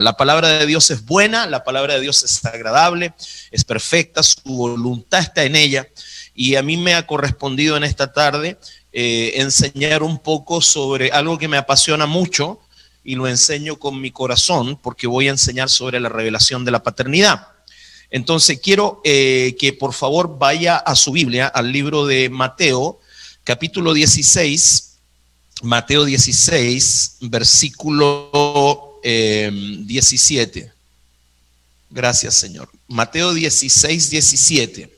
La palabra de Dios es buena, la palabra de Dios es agradable, es perfecta, su voluntad está en ella. Y a mí me ha correspondido en esta tarde enseñar un poco sobre algo que me apasiona mucho y lo enseño con mi corazón porque voy a enseñar sobre la revelación de la paternidad. Entonces quiero que por favor vaya a su Biblia, al libro de Mateo, capítulo 16, Mateo 16, versículo 17. Gracias, Señor. Mateo 16, 17.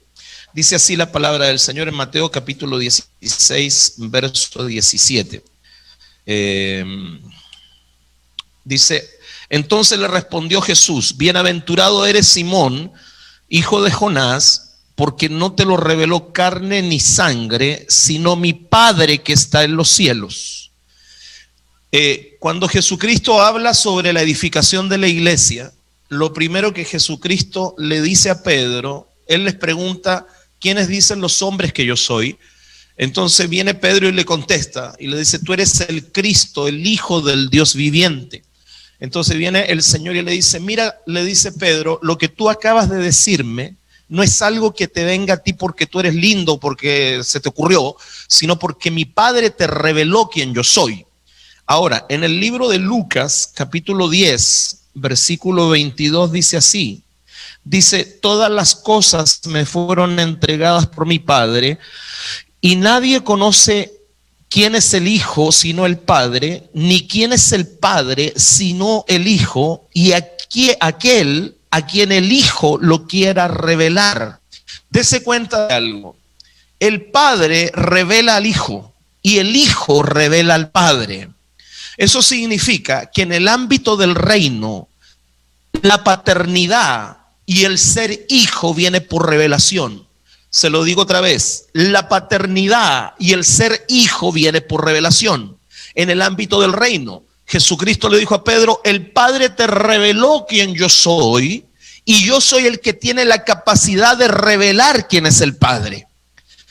Dice así la palabra del Señor en Mateo capítulo 16, verso 17. Dice, entonces le respondió Jesús: bienaventurado eres, Simón, hijo de Jonás, porque no te lo reveló carne ni sangre, sino mi Padre que está en los cielos. Cuando Jesucristo habla sobre la edificación de la iglesia, lo primero que Jesucristo le dice a Pedro, él les pregunta: ¿quiénes dicen los hombres que yo soy? Entonces viene Pedro y le contesta y le dice: tú eres el Cristo, el Hijo del Dios viviente. Entonces viene el Señor y le dice: mira, le dice Pedro, lo que tú acabas de decirme no es algo que te venga a ti porque tú eres lindo, porque se te ocurrió, sino porque mi Padre te reveló quién yo soy. Ahora, en el libro de Lucas, capítulo 10, versículo 22, dice así. Dice: todas las cosas me fueron entregadas por mi Padre, y nadie conoce quién es el Hijo sino el Padre, ni quién es el Padre sino el Hijo, y aquel a quien el Hijo lo quiera revelar. Dese cuenta de algo: el Padre revela al Hijo y el Hijo revela al Padre. Eso significa que en el ámbito del reino, la paternidad y el ser hijo viene por revelación. Se lo digo otra vez: la paternidad y el ser hijo viene por revelación. En el ámbito del reino, Jesucristo le dijo a Pedro: el Padre te reveló quién yo soy, y yo soy el que tiene la capacidad de revelar quién es el Padre.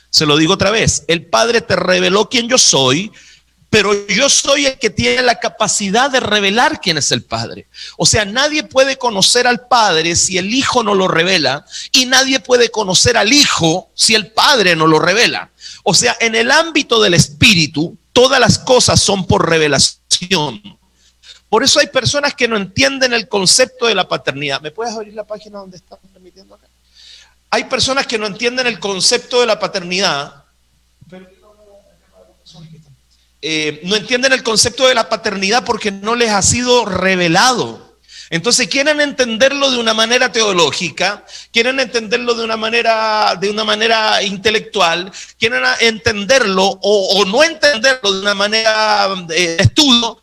Se lo digo otra vez: el Padre te reveló quién yo soy, pero yo soy el que tiene la capacidad de revelar quién es el Padre. O sea, nadie puede conocer al Padre si el Hijo no lo revela, y nadie puede conocer al Hijo si el Padre no lo revela. O sea, en el ámbito del Espíritu, todas las cosas son por revelación. Por eso hay personas que no entienden el concepto de la paternidad. ¿Me puedes abrir la página donde estamos transmitiendo acá? Hay personas que no entienden el concepto de la paternidad, no entienden el concepto de la paternidad porque no les ha sido revelado. Entonces quieren entenderlo de una manera teológica, quieren entenderlo de una manera intelectual, quieren entenderlo o no entenderlo de una manera de estudio.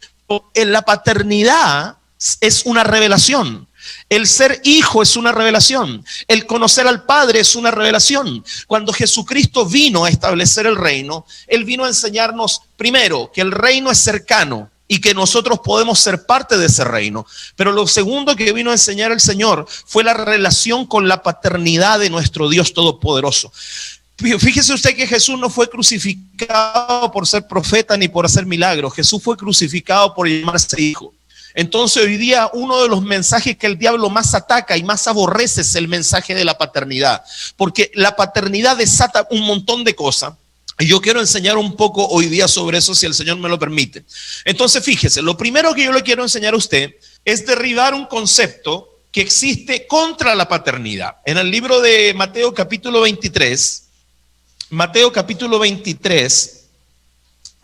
En la paternidad es una revelación. El ser hijo es una revelación. El conocer al Padre es una revelación. Cuando Jesucristo vino a establecer el reino, Él vino a enseñarnos primero que el reino es cercano y que nosotros podemos ser parte de ese reino. Pero lo segundo que vino a enseñar el Señor fue la relación con la paternidad de nuestro Dios Todopoderoso. Fíjese usted que Jesús no fue crucificado por ser profeta ni por hacer milagros. Jesús fue crucificado por llamarse hijo. Entonces hoy día uno de los mensajes que el diablo más ataca y más aborrece es el mensaje de la paternidad, porque la paternidad desata un montón de cosas, y yo quiero enseñar un poco hoy día sobre eso si el Señor me lo permite. Entonces fíjese, lo primero que yo le quiero enseñar a usted es derribar un concepto que existe contra la paternidad. En el libro de Mateo capítulo 23,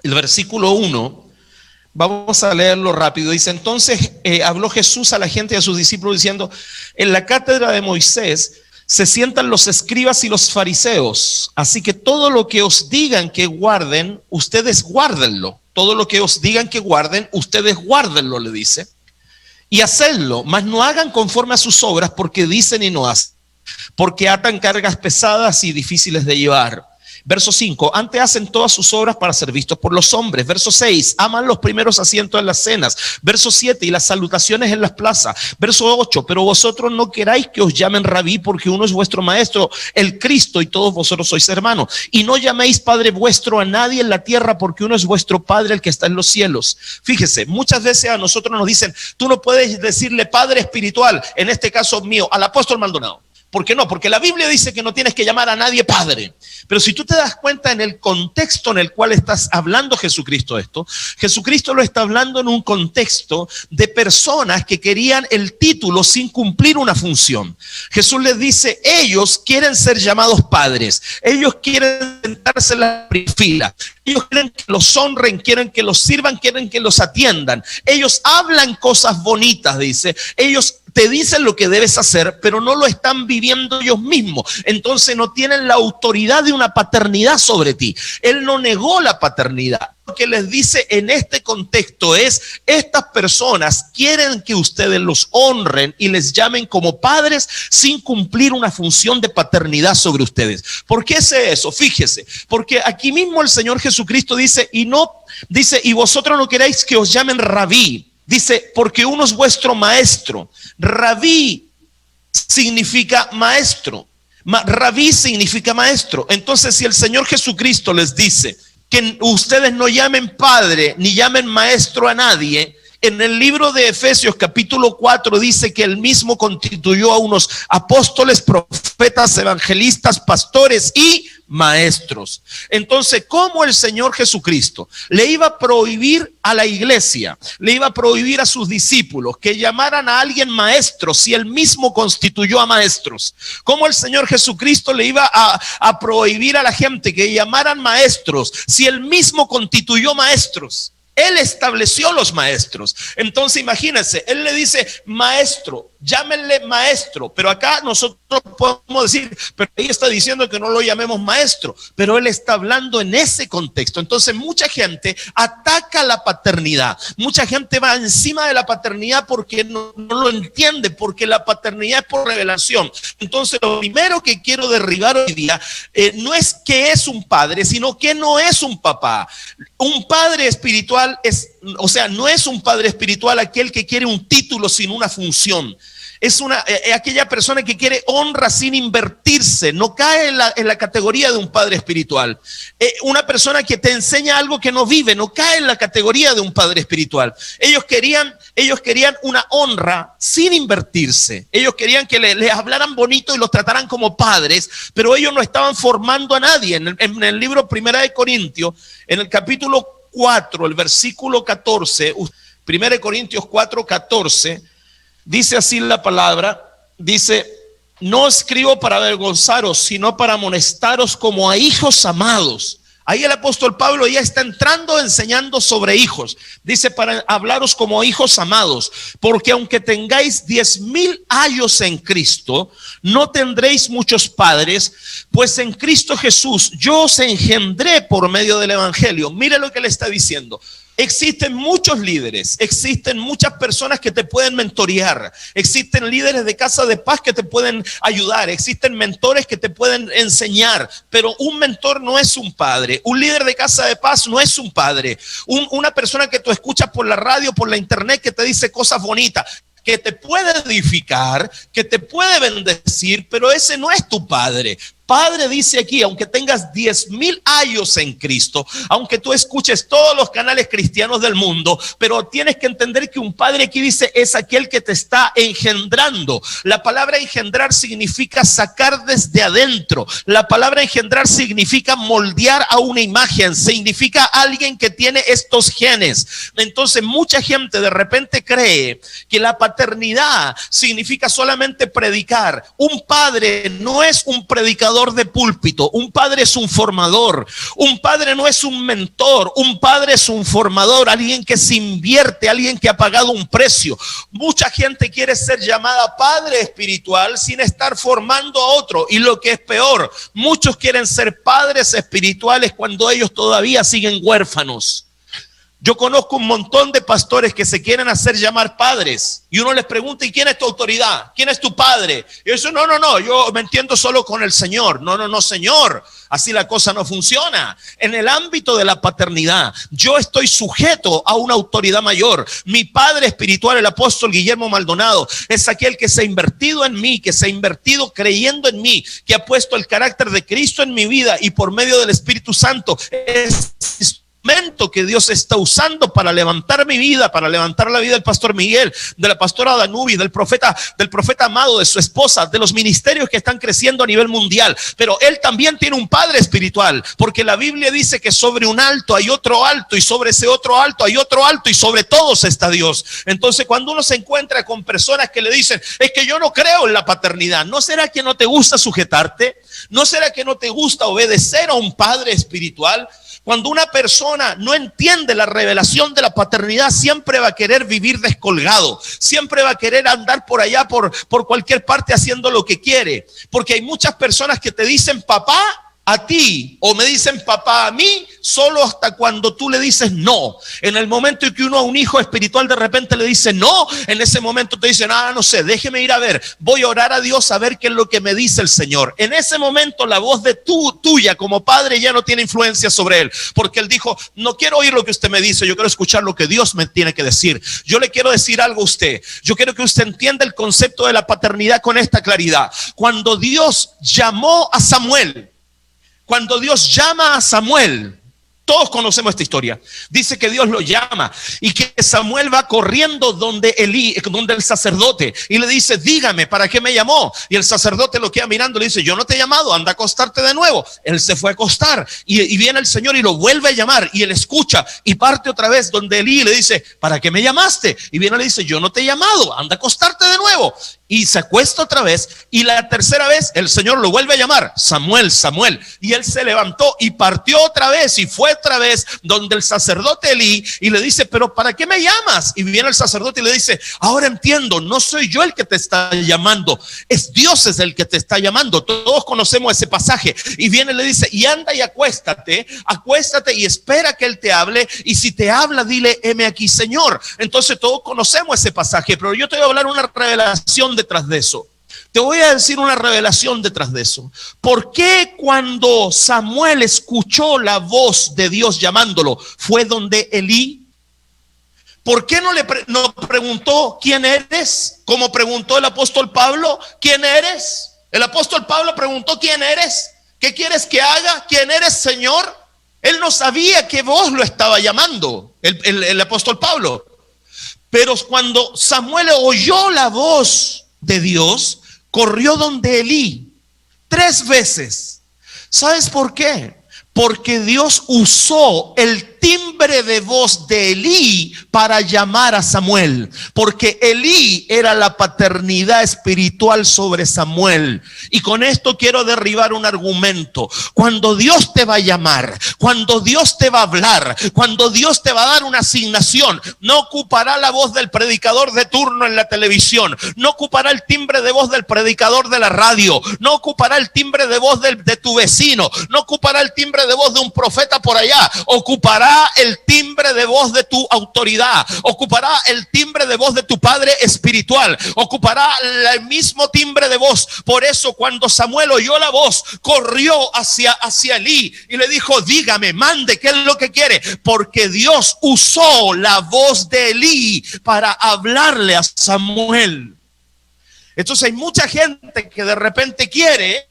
el versículo 1, vamos a leerlo rápido. Dice: entonces habló Jesús a la gente y a sus discípulos diciendo: en la cátedra de Moisés se sientan los escribas y los fariseos, así que todo lo que os digan que guarden, ustedes guárdenlo. Todo lo que os digan que guarden, ustedes guárdenlo, le dice, y hacedlo, mas no hagan conforme a sus obras, porque dicen y no hacen, porque atan cargas pesadas y difíciles de llevar. Verso 5, antes hacen todas sus obras para ser vistos por los hombres. Verso 6, aman los primeros asientos en las cenas. Verso 7, y las salutaciones en las plazas. Verso 8, pero vosotros no queráis que os llamen rabí, porque uno es vuestro maestro, el Cristo, y todos vosotros sois hermanos. Y no llaméis padre vuestro a nadie en la tierra, porque uno es vuestro Padre, el que está en los cielos. Fíjese, muchas veces a nosotros nos dicen, tú no puedes decirle padre espiritual, en este caso mío, al apóstol Maldonado. ¿Por qué no? Porque la Biblia dice que no tienes que llamar a nadie padre. Pero si tú te das cuenta en el contexto en el cual estás hablando Jesucristo esto, Jesucristo lo está hablando en un contexto de personas que querían el título sin cumplir una función. Jesús les dice, ellos quieren ser llamados padres, ellos quieren sentarse en la primera fila, ellos quieren que los honren, quieren que los sirvan, quieren que los atiendan. Ellos hablan cosas bonitas, dice, ellos te dicen lo que debes hacer, pero no lo están viviendo ellos mismos. Entonces no tienen la autoridad de una paternidad sobre ti. Él no negó la paternidad. Lo que les dice en este contexto es, estas personas quieren que ustedes los honren y les llamen como padres sin cumplir una función de paternidad sobre ustedes. ¿Por qué es eso? Fíjese, porque aquí mismo el Señor Jesucristo dice, y vosotros no queréis que os llamen rabí. Dice, porque uno es vuestro maestro. Rabí significa maestro. Rabí significa maestro. Entonces, si el Señor Jesucristo les dice que ustedes no llamen padre ni llamen maestro a nadie, en el libro de Efesios capítulo 4 dice que él mismo constituyó a unos apóstoles, profetas, evangelistas, pastores y maestros. Entonces, ¿cómo el Señor Jesucristo le iba a prohibir a la iglesia, le iba a prohibir a sus discípulos que llamaran a alguien maestro si él mismo constituyó a maestros? ¿Cómo el Señor Jesucristo le iba a prohibir a la gente que llamaran maestros si él mismo constituyó maestros? Él estableció los maestros. Entonces imagínense, él le dice maestro, llámenle maestro, pero acá nosotros podemos decir, pero ahí está diciendo que no lo llamemos maestro, pero él está hablando en ese contexto. Entonces mucha gente ataca la paternidad, mucha gente va encima de la paternidad porque no lo entiende, porque la paternidad es por revelación. Entonces lo primero que quiero derribar hoy día no es que es un padre, sino que no es un papá. Un padre espiritual no es un padre espiritual aquel que quiere un título sin una función. Es aquella persona que quiere honra sin invertirse. No cae en la categoría de un padre espiritual. Una persona que te enseña algo que no vive, no cae en la categoría de un padre espiritual. Ellos querían una honra sin invertirse. Ellos querían que les hablaran bonito y los trataran como padres, pero ellos no estaban formando a nadie. En el libro Primera de Corintios, en el capítulo 4, el versículo 14, 1 Corintios 4, 14, dice así la palabra, dice, no escribo para avergonzaros, sino para amonestaros como a hijos amados. Ahí el apóstol Pablo ya está entrando enseñando sobre hijos. Dice, para hablaros como hijos amados, porque aunque tengáis 10,000 años en Cristo, no tendréis muchos padres, pues en Cristo Jesús yo os engendré por medio del evangelio. Mire lo que le está diciendo. Existen muchos líderes, existen muchas personas que te pueden mentorear, existen líderes de casa de paz que te pueden ayudar, existen mentores que te pueden enseñar, pero un mentor no es un padre, un líder de casa de paz no es un padre, una persona que tú escuchas por la radio, por la internet, que te dice cosas bonitas, que te puede edificar, que te puede bendecir, pero ese no es tu padre. Padre dice aquí, aunque tengas 10,000 años en Cristo, aunque tú escuches todos los canales cristianos del mundo, pero tienes que entender que un padre aquí dice es aquel que te está engendrando. La palabra engendrar significa sacar desde adentro. La palabra engendrar significa moldear a una imagen, significa alguien que tiene estos genes. Entonces mucha gente de repente cree que la paternidad significa solamente predicar. Un padre no es un predicador de púlpito, un padre es un formador, un padre no es un mentor, un padre es un formador, alguien que se invierte, alguien que ha pagado un precio. Mucha gente quiere ser llamada padre espiritual sin estar formando a otro, y lo que es peor, muchos quieren ser padres espirituales cuando ellos todavía siguen huérfanos. Yo conozco un montón de pastores que se quieren hacer llamar padres y uno les pregunta, ¿y quién es tu autoridad? ¿Quién es tu padre? Y eso, no, yo me entiendo solo con el Señor. No, Señor, así la cosa no funciona. En el ámbito de la paternidad, yo estoy sujeto a una autoridad mayor. Mi padre espiritual, el apóstol Guillermo Maldonado, es aquel que se ha invertido en mí, que se ha invertido creyendo en mí, que ha puesto el carácter de Cristo en mi vida y por medio del Espíritu Santo es que Dios está usando para levantar mi vida, para levantar la vida del pastor Miguel, de la pastora Danubi, del profeta Amado, de su esposa, de los ministerios que están creciendo a nivel mundial. Pero él también tiene un padre espiritual, porque la Biblia dice que sobre un alto hay otro alto, y sobre ese otro alto hay otro alto, y sobre todos está Dios. Entonces, cuando uno se encuentra con personas que le dicen, es que yo no creo en la paternidad, ¿no será que no te gusta sujetarte? ¿No será que no te gusta obedecer a un padre espiritual? Cuando una persona no entiende la revelación de la paternidad, siempre va a querer vivir descolgado, siempre va a querer andar por allá, por cualquier parte haciendo lo que quiere. Porque hay muchas personas que te dicen papá a ti, o me dicen papá a mí, solo hasta cuando tú le dices no. En el momento en que uno a un hijo espiritual de repente le dice no, en ese momento te dicen, no sé, déjeme ir a ver, voy a orar a Dios a ver qué es lo que me dice el Señor. En ese momento la voz de tuya como padre ya no tiene influencia sobre él, porque él dijo, no quiero oír lo que usted me dice, yo quiero escuchar lo que Dios me tiene que decir. Yo le quiero decir algo a usted, yo quiero que usted entienda el concepto de la paternidad con esta claridad. Cuando Dios llamó a Samuel, cuando Dios llama a Samuel, todos conocemos esta historia. Dice que Dios lo llama y que Samuel va corriendo donde el sacerdote, y le dice, dígame, ¿para qué me llamó? Y el sacerdote lo queda mirando y le dice, yo no te he llamado, anda a acostarte de nuevo. Él se fue a acostar y viene el Señor y lo vuelve a llamar, y él escucha y parte otra vez donde Elí y le dice, ¿para qué me llamaste? Y viene y le dice, yo no te he llamado, anda a acostarte de nuevo. Y se acuesta otra vez, y la tercera vez el Señor lo vuelve a llamar, Samuel, Samuel. Y él se levantó y partió otra vez y fue otra vez donde el sacerdote Elí y le dice, pero ¿para qué me llamas? Y viene el sacerdote y le dice, ahora entiendo, no soy yo el que te está llamando, es Dios es el que te está llamando. Todos conocemos ese pasaje. Y viene y le dice, y anda y acuéstate y espera que él te hable, y si te habla, dile, heme aquí, Señor. Entonces todos conocemos ese pasaje, pero yo te voy a hablar una revelación detrás de eso. Te voy a decir una revelación detrás de eso. ¿Por qué cuando Samuel escuchó la voz de Dios llamándolo, fue donde Elí? ¿Por qué no preguntó quién eres? Como preguntó el apóstol Pablo, ¿quién eres? El apóstol Pablo preguntó, ¿quién eres? ¿Qué quieres que haga? ¿Quién eres, Señor? Él no sabía qué voz lo estaba llamando, el apóstol Pablo. Pero cuando Samuel oyó la voz de Dios, corrió donde Elí 3 veces. ¿Sabes por qué? Porque Dios usó el timbre de voz de Elí para llamar a Samuel, porque Elí era la paternidad espiritual sobre Samuel. Y con esto quiero derribar un argumento. Cuando Dios te va a llamar, cuando Dios te va a hablar, cuando Dios te va a dar una asignación, no ocupará la voz del predicador de turno en la televisión, no ocupará el timbre de voz del predicador de la radio, no ocupará el timbre de voz de tu vecino, no ocupará el timbre de voz de un profeta por allá, ocupará el timbre de voz de tu autoridad, ocupará el timbre de voz de tu padre espiritual, ocupará el mismo timbre de voz. Por eso cuando Samuel oyó la voz, corrió hacia Elí y le dijo, dígame, mande, ¿qué es lo que quiere? Porque Dios usó la voz de Elí para hablarle a Samuel. Entonces hay mucha gente que de repente quiere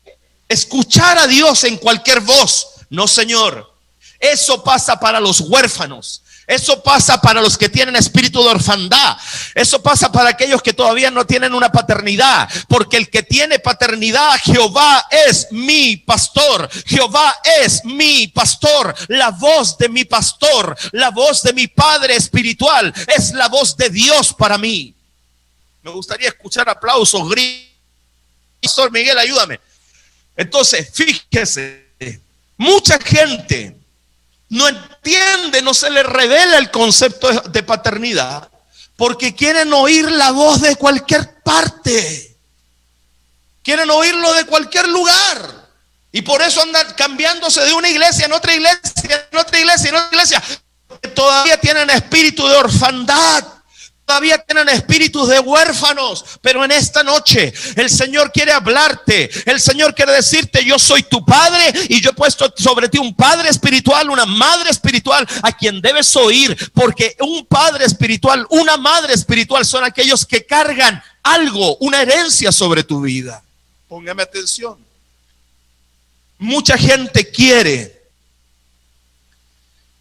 escuchar a Dios en cualquier voz. No, Señor. Eso pasa para los huérfanos. Eso pasa para los que tienen espíritu de orfandad. Eso pasa para aquellos que todavía no tienen una paternidad. Porque el que tiene paternidad, Jehová es mi pastor. Jehová es mi pastor. La voz de mi pastor, la voz de mi padre espiritual, es la voz de Dios para mí. Me gustaría escuchar aplausos, gritos. Pastor Miguel, ayúdame. Entonces, fíjese, mucha gente no entiende, no se le revela el concepto de paternidad porque quieren oír la voz de cualquier parte, quieren oírlo de cualquier lugar, y por eso andan cambiándose de una iglesia en otra iglesia, en otra iglesia, en otra iglesia, todavía tienen espíritu de orfandad. Todavía tienen espíritus de huérfanos, pero en esta noche el Señor quiere hablarte. El Señor quiere decirte: yo soy tu padre y yo he puesto sobre ti un padre espiritual, una madre espiritual a quien debes oír, porque un padre espiritual, una madre espiritual son aquellos que cargan algo, una herencia sobre tu vida. Póngame atención. Mucha gente quiere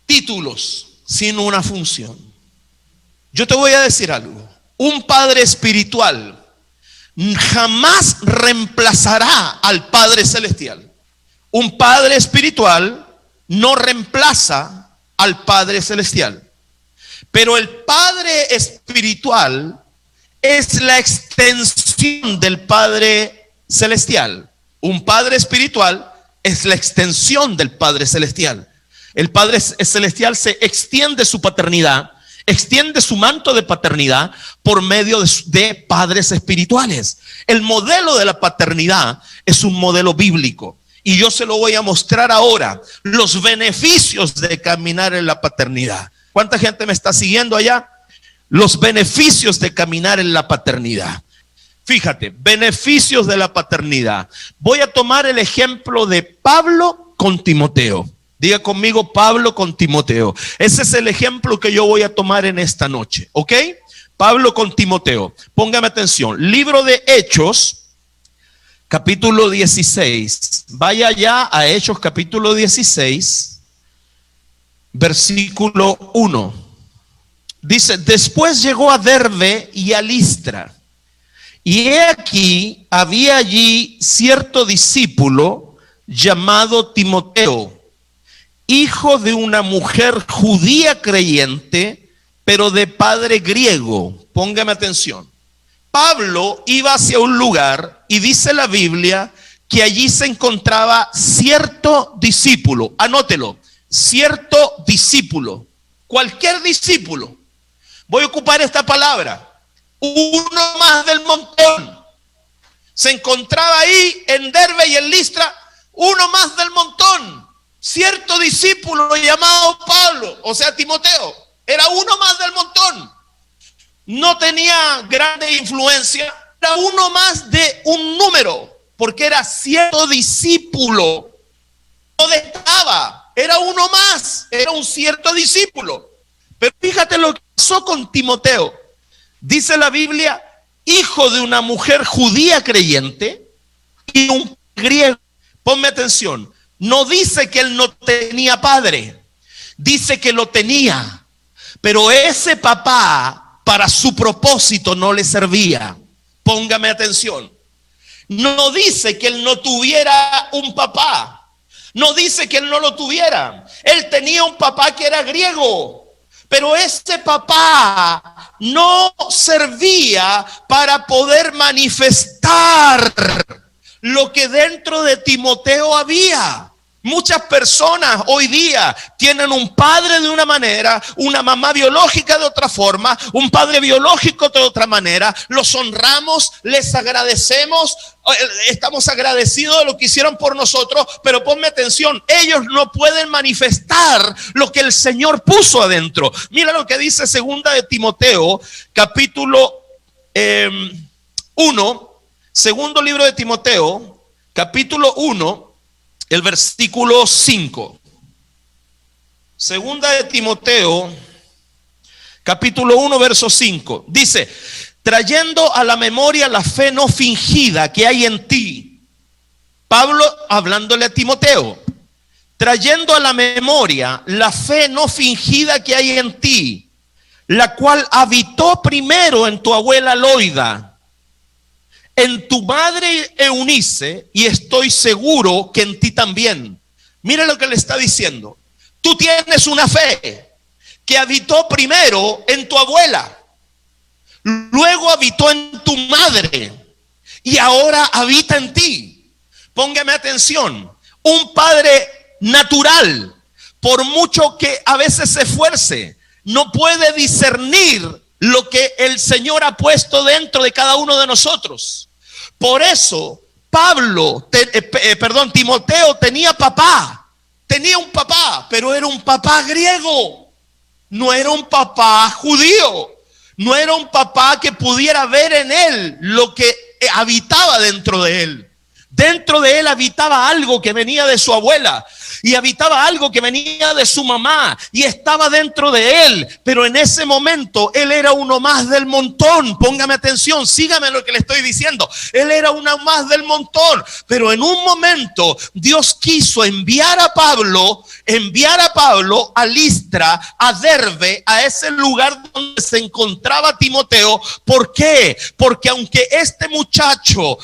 títulos sin una función. Yo te voy a decir algo. Un padre espiritual jamás reemplazará al Padre Celestial. Un padre espiritual no reemplaza al Padre Celestial. Pero el Padre espiritual es la extensión del Padre Celestial. Un Padre espiritual es la extensión del Padre Celestial. El Padre Celestial se extiende su paternidad, extiende su manto de paternidad por medio de padres espirituales. El modelo de la paternidad es un modelo bíblico y yo se lo voy a mostrar ahora, los beneficios de caminar en la paternidad. ¿Cuánta gente me está siguiendo allá? Los beneficios de caminar en la paternidad. Fíjate, beneficios de la paternidad. Voy a tomar el ejemplo de Pablo con Timoteo. Diga conmigo, Pablo con Timoteo. Ese es el ejemplo que yo voy a tomar en esta noche, ¿ok? Pablo con Timoteo. Póngame atención. Libro de Hechos, capítulo 16. Vaya ya a Hechos, capítulo 16, versículo 1. Dice: después llegó a Derbe y a Listra. Y he aquí, había allí cierto discípulo llamado Timoteo, hijo de una mujer judía creyente, pero de padre griego. Póngame atención. Pablo iba hacia un lugar y dice la Biblia que allí se encontraba cierto discípulo. Anótelo, cierto discípulo. Cualquier discípulo. Voy a ocupar esta palabra. Uno más del montón. Se encontraba ahí en Derbe y en Listra uno más del montón. Cierto discípulo llamado Pablo, o sea Timoteo, era uno más del montón. No tenía grande influencia, era uno más de un número, porque era cierto discípulo. No destacaba, era uno más, era un cierto discípulo. Pero fíjate lo que pasó con Timoteo. Dice la Biblia: hijo de una mujer judía creyente y un griego. Ponme atención. No dice que él no tenía padre, dice que lo tenía, pero ese papá para su propósito no le servía. Póngame atención. No dice que él no tuviera un papá, no dice que él no lo tuviera. Él tenía un papá que era griego, pero ese papá no servía para poder manifestar lo que dentro de Timoteo había. Muchas personas hoy día tienen un padre de una manera, una mamá biológica de otra forma, un padre biológico de otra manera. Los honramos, les agradecemos, estamos agradecidos de lo que hicieron por nosotros, pero ponme atención, ellos no pueden manifestar lo que el Señor puso adentro. Mira lo que dice segunda de Timoteo, capítulo 1, segundo libro de Timoteo, capítulo 1, el versículo 5. Segunda de Timoteo, capítulo 1, verso 5. Dice: trayendo a la memoria la fe no fingida que hay en ti. Pablo hablándole a Timoteo. Trayendo a la memoria la fe no fingida que hay en ti, la cual habitó primero en tu abuela Loida, en tu madre Eunice, y estoy seguro que en ti también. Mira lo que le está diciendo. Tú tienes una fe que habitó primero en tu abuela, luego habitó en tu madre y ahora habita en ti. Póngame atención. Un padre natural, por mucho que a veces se esfuerce, no puede discernir lo que el Señor ha puesto dentro de cada uno de nosotros. Por eso Timoteo tenía papá, tenía un papá, pero era un papá griego. no era un papá judío, no era un papá que pudiera ver en él lo que habitaba dentro de él. Dentro de él habitaba algo que venía de su abuela y habitaba algo que venía de su mamá y estaba dentro de él, pero en ese momento él era uno más del montón. Póngame atención, sígame lo que le estoy diciendo. Él era uno más del montón, pero en un momento Dios quiso enviar a Pablo a Listra, a Derbe, a ese lugar donde se encontraba Timoteo. ¿Por qué? Porque aunque este muchacho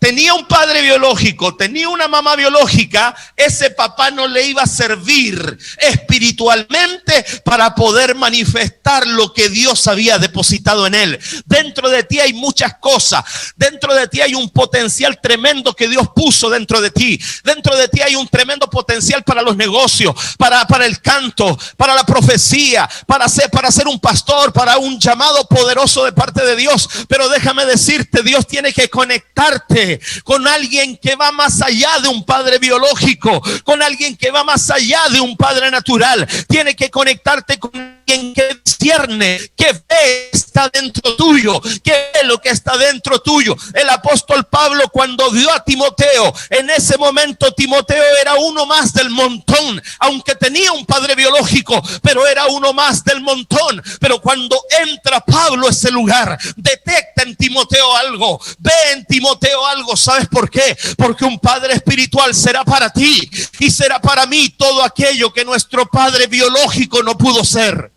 tenía un padre biológico, tenía una mamá biológica, ese papá no le iba a servir espiritualmente para poder manifestar lo que Dios había depositado en él. Dentro de ti hay muchas cosas. Dentro de ti hay un potencial tremendo que Dios puso dentro de ti. Dentro de ti hay un tremendo potencial para los negocios, para el canto, para la profecía, para ser un pastor, para un llamado poderoso de parte de Dios. Pero déjame decirte, Dios tiene que conectarte con alguien que va más allá de un padre biológico, con alguien que va más allá de un padre natural. Tiene que conectarte con alguien que discierne, que ve está dentro tuyo, que ve lo que está dentro tuyo. El apóstol Pablo, cuando vio a Timoteo, en ese momento Timoteo era uno más del montón, aunque tenía un padre biológico, pero era uno más del montón. Pero cuando entra Pablo a ese lugar, detecta en Timoteo algo, ve en Timoteo algo. ¿Sabes por qué? Porque un padre espiritual será para ti y será para mí todo aquello que nuestro padre biológico no pudo ser.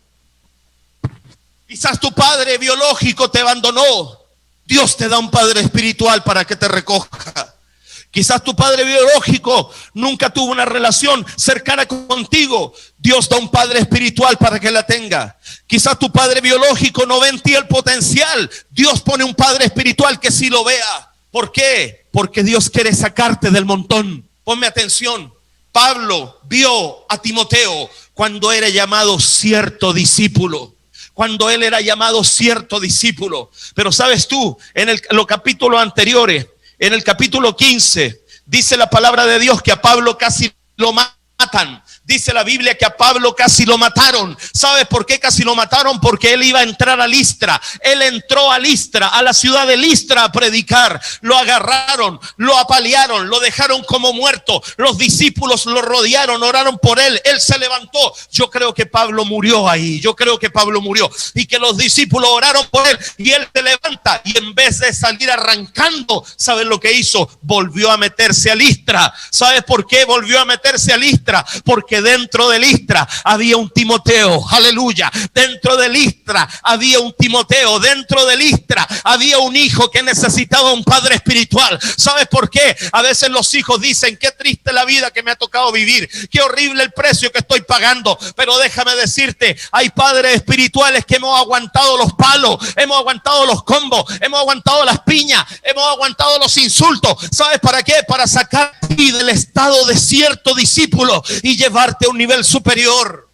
Quizás tu padre biológico te abandonó. Dios te da un padre espiritual para que te recoja. Quizás tu padre biológico nunca tuvo una relación cercana contigo. Dios da un padre espiritual para que la tenga. Quizás tu padre biológico no ve en ti el potencial. Dios pone un padre espiritual que sí lo vea. ¿Por qué? Porque Dios quiere sacarte del montón. Ponme atención. Pablo vio a Timoteo cuando era llamado cierto discípulo. Cuando él era llamado cierto discípulo. Pero sabes tú, en los capítulos anteriores, en el capítulo 15, dice la palabra de Dios que a Pablo casi lo matan. Dice la Biblia que a Pablo casi lo mataron. ¿Sabes por qué casi lo mataron? Porque él iba a entrar a Listra. Él entró a Listra, a la ciudad de Listra, a predicar. Lo agarraron, lo apalearon, lo dejaron como muerto. Los discípulos lo rodearon, oraron por él. Él se levantó. Yo creo que Pablo murió ahí. Yo creo que Pablo murió. Y que los discípulos oraron por él. Y él se levanta. Y en vez de salir arrancando, ¿sabes lo que hizo? Volvió a meterse a Listra. ¿Sabes por qué volvió a meterse a Listra? Porque dentro de Listra había un Timoteo, aleluya. Dentro de Listra había un Timoteo, dentro de Listra había un hijo que necesitaba un padre espiritual. ¿Sabes por qué? A veces los hijos dicen: qué triste la vida que me ha tocado vivir, qué horrible el precio que estoy pagando. Pero déjame decirte, hay padres espirituales que hemos aguantado los palos, hemos aguantado los combos, hemos aguantado las piñas, hemos aguantado los insultos. ¿Sabes para qué? Para sacar del estado de cierto discípulo y llevarte a un nivel superior.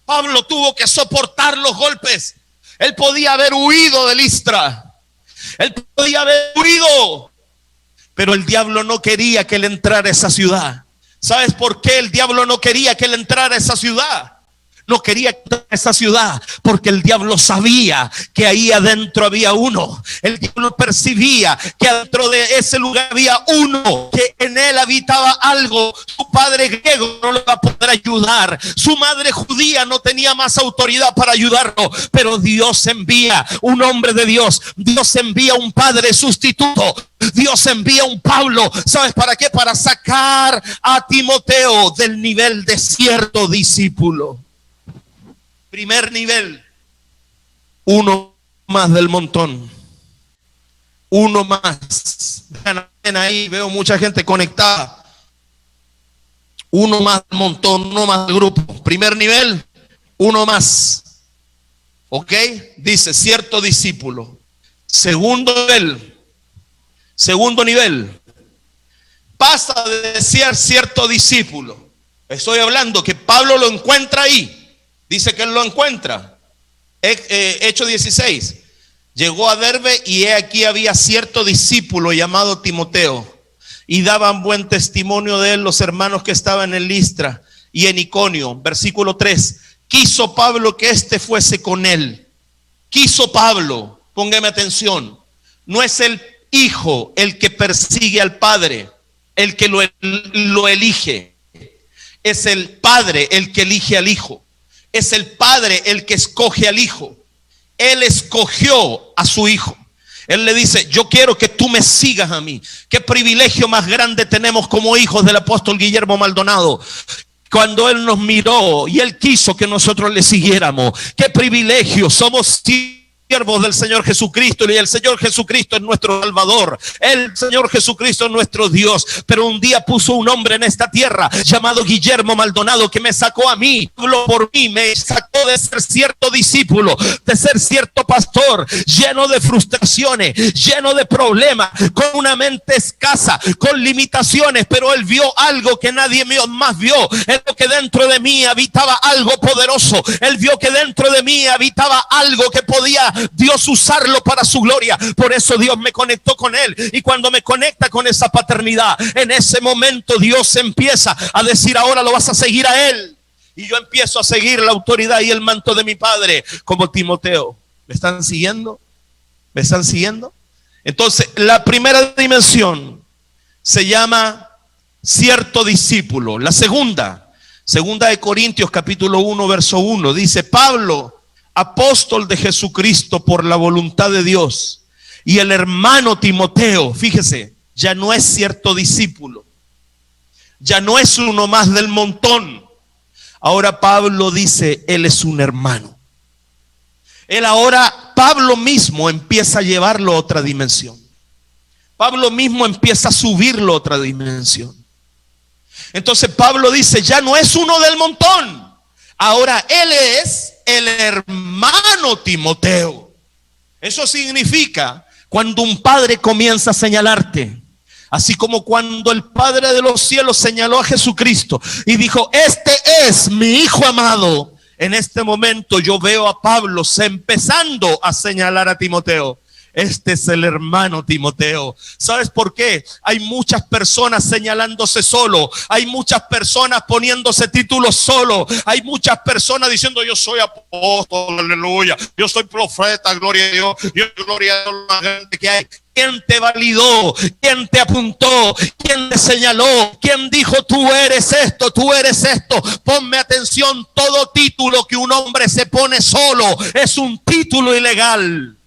Pablo tuvo que soportar los golpes. Él podía haber huido de Listra, él podía haber huido, pero el diablo no quería que él entrara a esa ciudad. ¿Sabes por qué el diablo no quería que él entrara a esa ciudad? No quería entrar a esa ciudad porque el diablo sabía que ahí adentro había uno. El diablo percibía que adentro de ese lugar había uno, que en él habitaba algo. Su padre griego no lo iba a poder ayudar, su madre judía no tenía más autoridad para ayudarlo, pero Dios envía un hombre de Dios. Dios envía un padre sustituto. Dios envía un Pablo. ¿Sabes para qué? Para sacar a Timoteo del nivel de cierto discípulo. Primer nivel, uno más del montón. Uno más. Vean ahí, veo mucha gente conectada. Uno más del montón, uno más del grupo. Primer nivel, uno más. ¿Ok? Dice cierto discípulo. Segundo nivel. Pasa de ser cierto discípulo. Estoy hablando que Pablo lo encuentra ahí. Dice que él lo encuentra. Hechos 16. Llegó a Derbe y he aquí había cierto discípulo llamado Timoteo. Y daban buen testimonio de él los hermanos que estaban en Listra y en Iconio. Versículo 3. quiso Pablo que éste fuese con él. Quiso Pablo, póngame atención, no es el hijo el que persigue al padre, el que lo elige. Es el padre el que elige al hijo. Es el padre el que escoge al hijo. Él escogió a su hijo. Él le dice, yo quiero que tú me sigas a mí. Qué privilegio más grande tenemos como hijos del apóstol Guillermo Maldonado. Cuando él nos miró y él quiso que nosotros le siguiéramos. Qué privilegio, somos siervos del Señor Jesucristo y el Señor Jesucristo es nuestro Salvador. El Señor Jesucristo es nuestro Dios. Pero un día puso un hombre en esta tierra llamado Guillermo Maldonado que me sacó a mí, habló por mí, me sacó de ser cierto discípulo, de ser cierto pastor, lleno de frustraciones, lleno de problemas, con una mente escasa, con limitaciones, pero él vio algo que nadie más vio. Él vio que dentro de mí habitaba algo poderoso. Él vio que dentro de mí habitaba algo que podía Dios usarlo para su gloria. Por eso Dios me conectó con él. Y cuando me conecta con esa paternidad, en ese momento Dios empieza a decir, ahora lo vas a seguir a él. Y yo empiezo a seguir la autoridad y el manto de mi padre, como Timoteo. ¿Me están siguiendo? ¿Me están siguiendo? Entonces, la primera dimensión se llama cierto discípulo. La segunda de Corintios capítulo 1, verso 1, dice, Pablo, apóstol de Jesucristo por la voluntad de Dios, y el hermano Timoteo, fíjese, ya no es cierto discípulo, ya no es uno más del montón. Ahora Pablo dice, él es un hermano. Pablo mismo empieza a llevarlo a otra dimensión. Pablo mismo empieza a subirlo a otra dimensión. Entonces Pablo dice, ya no es uno del montón. Ahora él es el hermano Timoteo. Eso significa cuando un padre comienza a señalarte, así como cuando el Padre de los cielos señaló a Jesucristo y dijo, este es mi hijo amado. En este momento yo veo a Pablo empezando a señalar a Timoteo. Este es el hermano Timoteo. ¿Sabes por qué? Hay muchas personas señalándose solo. Hay muchas personas poniéndose títulos solo. Hay muchas personas diciendo, yo soy apóstol, aleluya. Yo soy profeta, gloria a Dios. Yo gloria a Dios, la gente que hay. ¿Quién te validó? ¿Quién te apuntó? ¿Quién te señaló? ¿Quién dijo tú eres esto? Tú eres esto. Ponme atención, todo título que un hombre se pone solo es un título ilegal.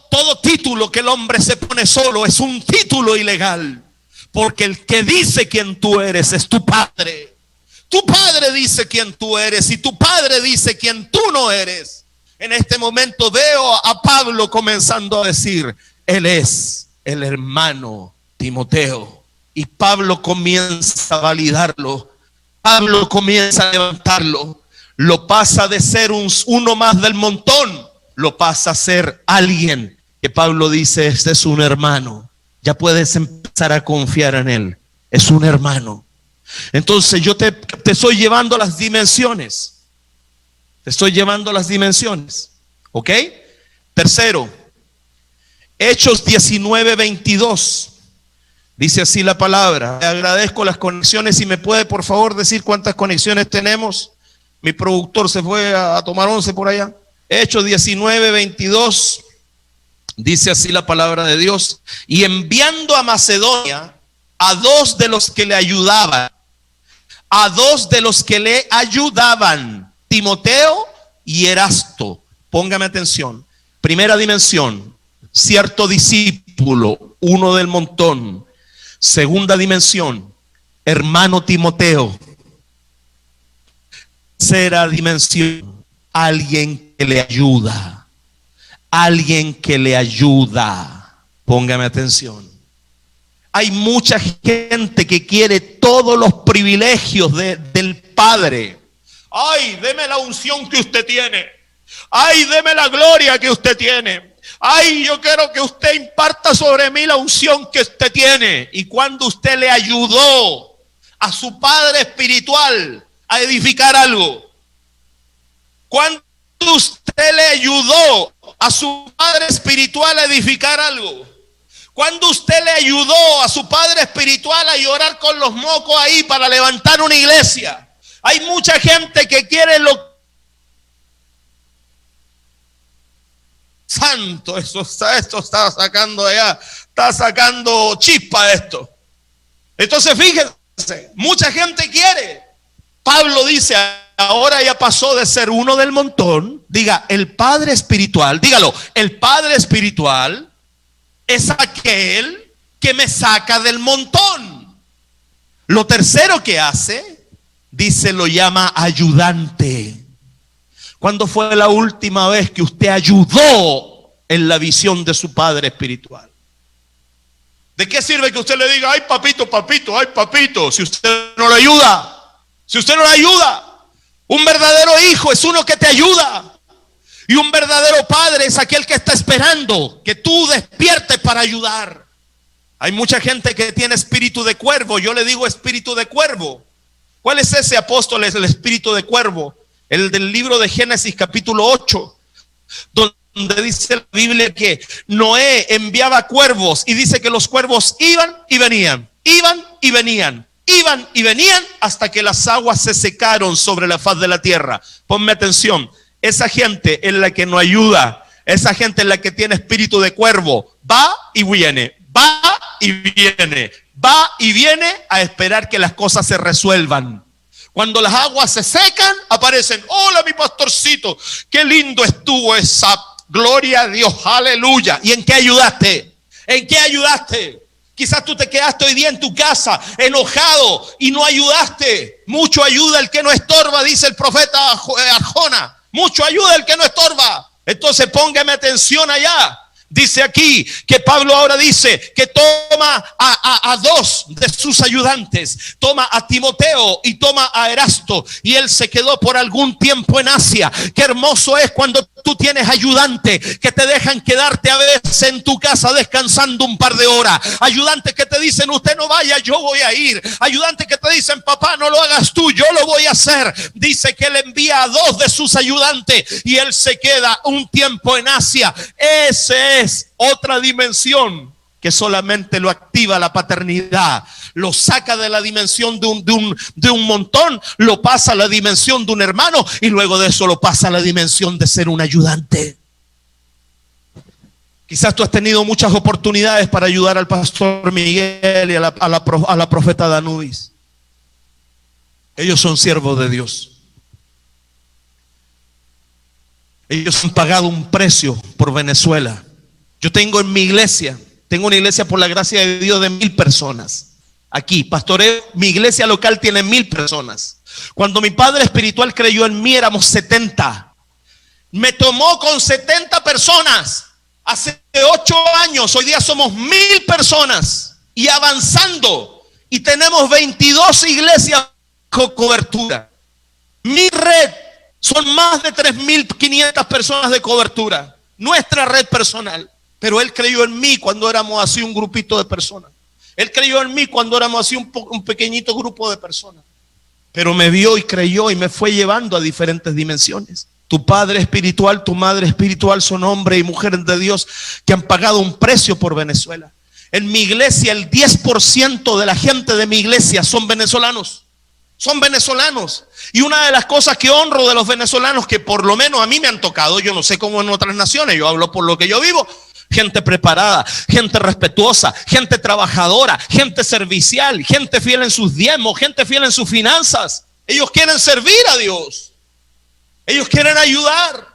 Todo título que el hombre se pone solo es un título ilegal. Porque el que dice quién tú eres es tu padre. Tu padre dice quién tú eres y tu padre dice quién tú no eres. En este momento veo a Pablo comenzando a decir, él es el hermano Timoteo. Y Pablo comienza a validarlo. Pablo comienza a levantarlo. Lo pasa de ser uno más del montón. Lo pasa a ser alguien que Pablo dice, este es un hermano. Ya puedes empezar a confiar en él. Es un hermano. Entonces yo te estoy llevando a las dimensiones. Te estoy llevando a las dimensiones. ¿Ok? Tercero, Hechos 19:22. Dice así la palabra. Le agradezco las conexiones. Si me puede por favor decir cuántas conexiones tenemos. Mi productor se fue a tomar 11 por allá. Hechos 19:22, dice así la palabra de Dios. Y enviando a Macedonia a dos de los que le ayudaban, Timoteo y Erasto. Póngame atención. Primera dimensión, cierto discípulo, uno del montón. Segunda dimensión, hermano Timoteo. Tercera dimensión, alguien que le ayuda. Alguien que le ayuda. Póngame atención. Hay mucha gente que quiere todos los privilegios del Padre. Ay, deme la unción que usted tiene. Ay, deme la gloria que usted tiene. Ay, yo quiero que usted imparta sobre mí la unción que usted tiene. Y cuando usted le ayudó a su padre espiritual a edificar algo, cuando usted le ayudó a su padre espiritual a edificar algo, cuando usted le ayudó a su padre espiritual a llorar con los mocos ahí para levantar una iglesia, Hay mucha gente que quiere lo santo. Esto está sacando allá, está sacando chispa esto. Entonces fíjense, mucha gente quiere. Pablo dice, ahora ya pasó de ser uno del montón. Diga, el Padre espiritual, dígalo, el Padre espiritual es aquel que me saca del montón. Lo tercero que hace, dice, lo llama ayudante. ¿Cuándo fue la última vez que usted ayudó en la visión de su Padre espiritual? ¿De qué sirve que usted le diga, ay papito, papito, ay papito, si usted no lo ayuda? Si usted no le ayuda, un verdadero hijo es uno que te ayuda. Y un verdadero padre es aquel que está esperando que tú despiertes para ayudar. Hay mucha gente que tiene espíritu de cuervo. Yo le digo espíritu de cuervo. ¿Cuál es ese, apóstol? Es el espíritu de cuervo. El del libro de Génesis capítulo 8, donde dice la Biblia que Noé enviaba cuervos y dice que los cuervos iban y venían, iban y venían. Iban y venían hasta que las aguas se secaron sobre la faz de la tierra. Ponme atención, esa gente es la que no ayuda, esa gente es la que tiene espíritu de cuervo, va y viene, va y viene, va y viene a esperar que las cosas se resuelvan. Cuando las aguas se secan, aparecen, hola mi pastorcito, qué lindo estuvo esa, gloria a Dios, aleluya. ¿Y en qué ayudaste? ¿En qué ayudaste? Quizás tú te quedaste hoy día en tu casa enojado y no ayudaste. Mucho ayuda el que no estorba, dice el profeta Arjona. Mucho ayuda el que no estorba. Entonces póngame atención allá. Dice aquí que Pablo ahora dice que toma a dos de sus ayudantes. Toma a Timoteo y toma a Erasto. Y él se quedó por algún tiempo en Asia. Qué hermoso es cuando tú tienes ayudantes que te dejan quedarte a veces en tu casa descansando un par de horas. Ayudantes que te dicen, usted no vaya, yo voy a ir. Ayudantes que te dicen, papá, no lo hagas tú, yo lo voy a hacer. Dice que él envía a dos de sus ayudantes y él se queda un tiempo en Asia. Ese es otra dimensión que solamente lo activa la paternidad. Lo saca de la dimensión de un montón, lo pasa a la dimensión de un hermano y luego de eso lo pasa a la dimensión de ser un ayudante. Quizás tú has tenido muchas oportunidades para ayudar al pastor Miguel y a la profeta Danubis. Ellos son siervos de Dios. Ellos han pagado un precio por Venezuela. Yo tengo en mi iglesia, tengo una iglesia por la gracia de Dios de 1000 personas. Aquí, pastoreo, mi iglesia local tiene 1000 personas. Cuando mi padre espiritual creyó en mí éramos 70. Me tomó con 70 personas. Hace 8 años, hoy día somos 1000 personas. Y avanzando. Y tenemos 22 iglesias con cobertura. Mi red son más de 3500 personas de cobertura. Nuestra red personal. Pero él creyó en mí cuando éramos así un grupito de personas. Él creyó en mí cuando éramos así un pequeñito grupo de personas. Pero me vio y creyó y me fue llevando a diferentes dimensiones. Tu padre espiritual, tu madre espiritual son hombres y mujeres de Dios que han pagado un precio por Venezuela. En mi iglesia, el 10% de la gente de mi iglesia son venezolanos. Son venezolanos. Y una de las cosas que honro de los venezolanos, que por lo menos a mí me han tocado, yo no sé cómo en otras naciones, yo hablo por lo que yo vivo. Gente preparada, gente respetuosa, gente trabajadora, gente servicial, gente fiel en sus diezmos, gente fiel en sus finanzas. Ellos quieren servir a Dios. Ellos quieren ayudar.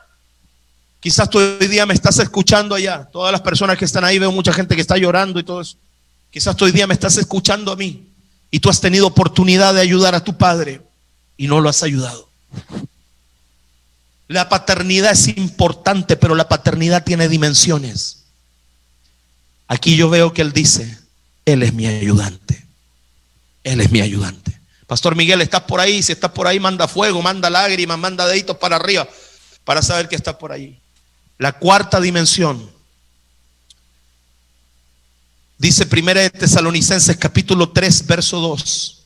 Quizás tú hoy día me estás escuchando allá. Todas las personas que están ahí, veo mucha gente que está llorando y todo eso. Quizás tú hoy día me estás escuchando a mí y tú has tenido oportunidad de ayudar a tu padre y no lo has ayudado. La paternidad es importante, pero la paternidad tiene dimensiones. Aquí yo veo que él dice, él es mi ayudante. Él es mi ayudante. Pastor Miguel, ¿estás por ahí? Si estás por ahí, manda fuego, manda lágrimas, manda deditos para arriba para saber que estás por ahí. La cuarta dimensión. Dice 1 Tesalonicenses capítulo 3, verso 2.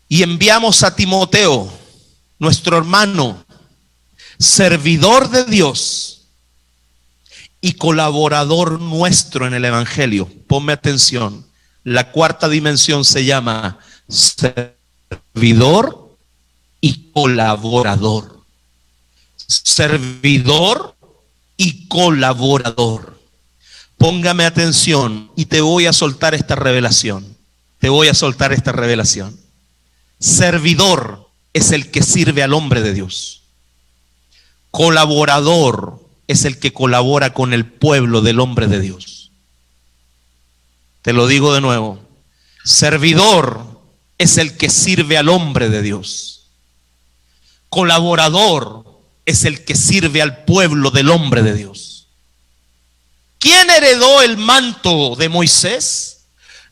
Y enviamos a Timoteo, nuestro hermano, servidor de Dios y colaborador nuestro en el evangelio. Ponme atención. La cuarta dimensión se llama servidor y colaborador. Servidor y colaborador. Póngame atención y te voy a soltar esta revelación. Te voy a soltar esta revelación. Servidor es el que sirve al hombre de Dios. Colaborador es el que colabora con el pueblo del hombre de Dios. Te lo digo de nuevo. Servidor es el que sirve al hombre de Dios. Colaborador es el que sirve al pueblo del hombre de Dios. ¿Quién heredó el manto de Moisés?